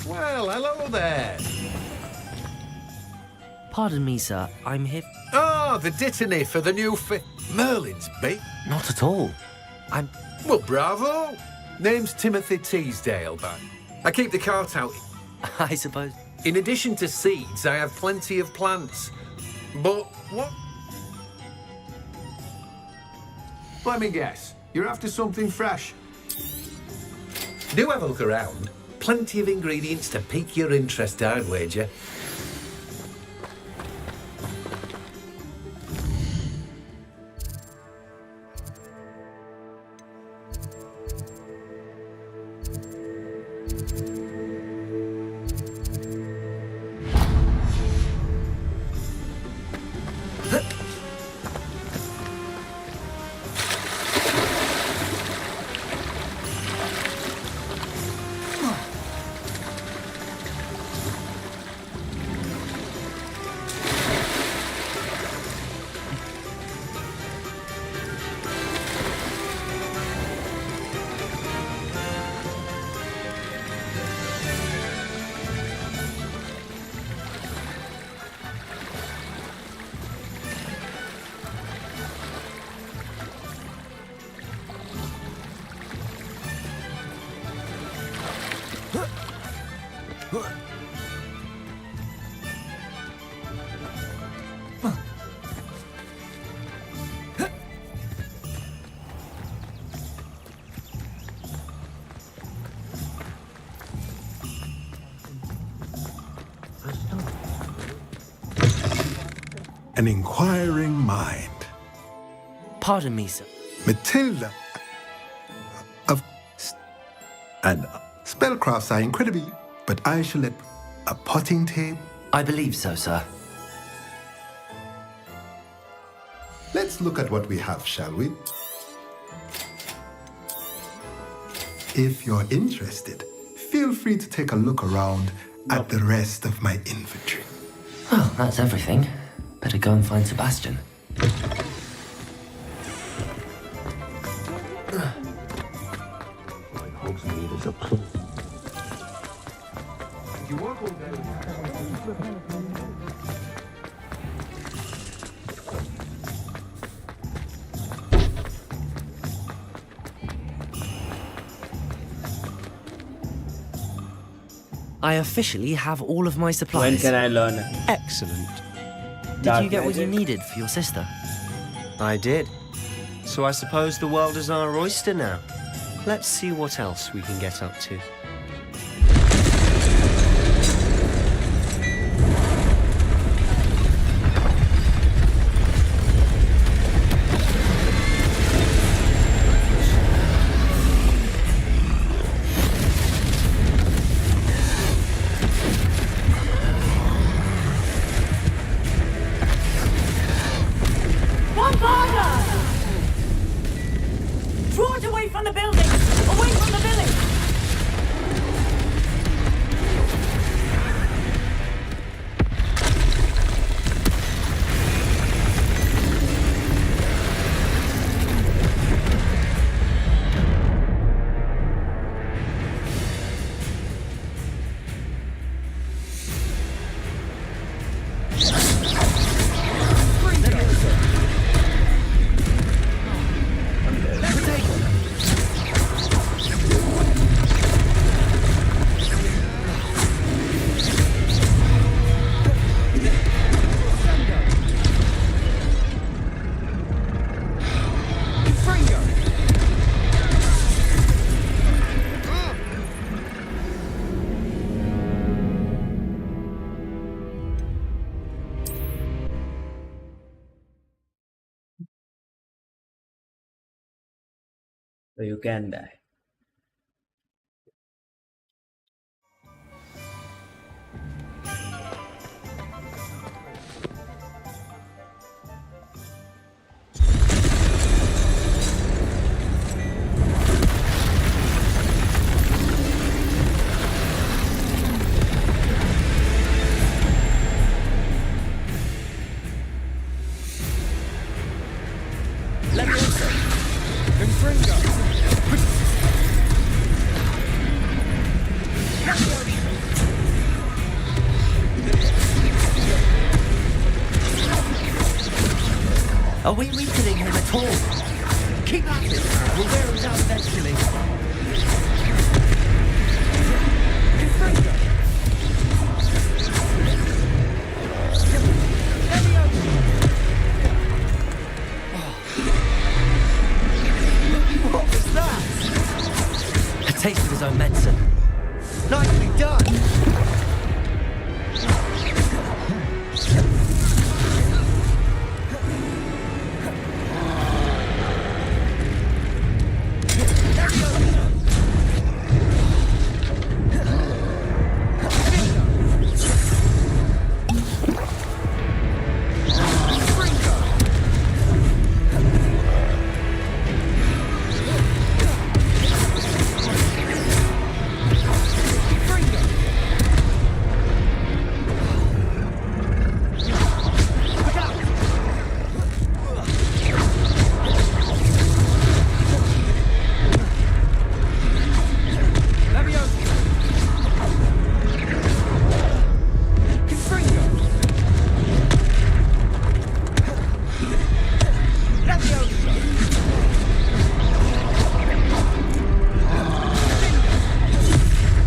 Well, hello there. Pardon me, sir. I'm here. Oh, the dittany for the new Merlin's bait? Not at all. I'm... Well, bravo. Name's Timothy Teasdale, but I keep the cart out. I suppose. In addition to seeds, I have plenty of plants. But what? Let me guess. You're after something fresh. Do have a look around. Plenty of ingredients to pique your interest, I'd wager. An inquiring mind. Pardon me, sir. Matilda. And spellcrafts are incredible, but I shall let a potting table. I believe so, sir. Let's look at what we have, shall we? If you're interested, feel free to take a look around at the rest of my inventory. Well, that's everything. Better go and find Sebastian. Hogsmeade is a clue. You work all day. I officially have all of my supplies. When can I learn? Excellent. Did you get what you needed for your sister? I did. So I suppose the world is our oyster now. Let's see what else we can get up to. Draw it away from the building! Away from the village! So you can die. Leviosa! Confringo! Are we weakening him at all? Keep at it! We'll wear him down eventually. Confringo! What was that? A taste of his own medicine. Nicely done!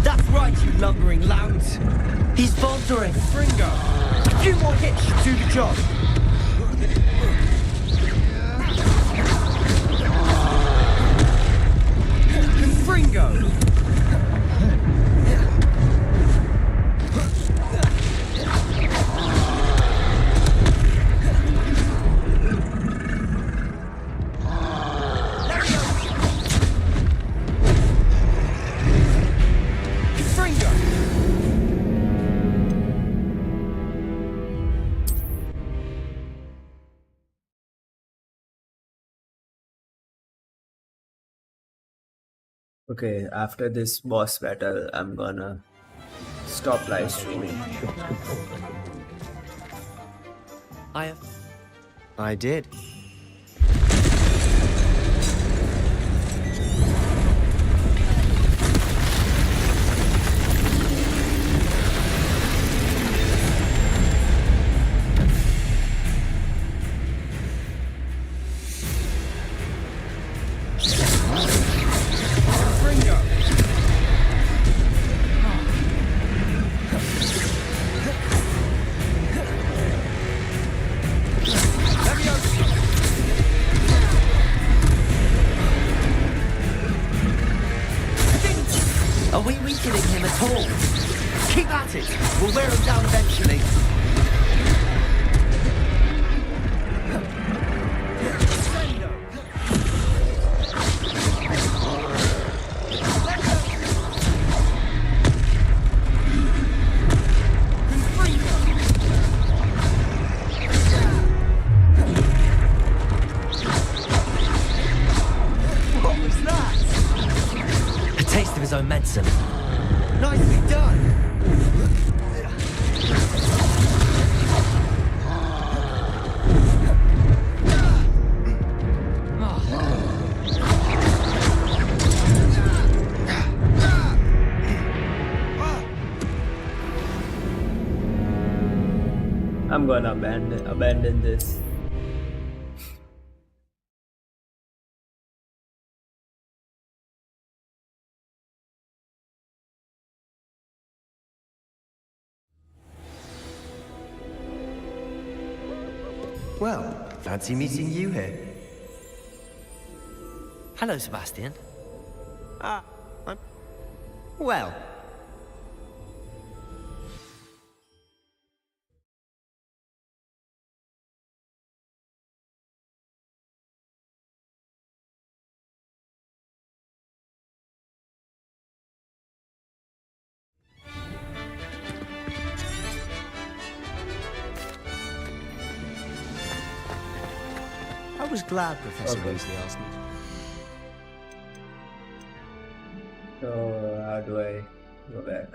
That's right, you lumbering louts. He's faltering. Fringo. A few more hits should do the job. Fringo. Okay, after this boss battle, I'm gonna stop live streaming. I did. Are we weakening him at all? Keep at it. We'll wear him down eventually. What was that? A taste of his own medicine. Nicely done. I'm gonna abandon this. Well, fancy meeting you here. Hello, Sebastian. Well, was glad Professor Okay. Weasley asked me. So how do I go back?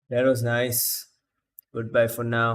That was nice. Goodbye for now.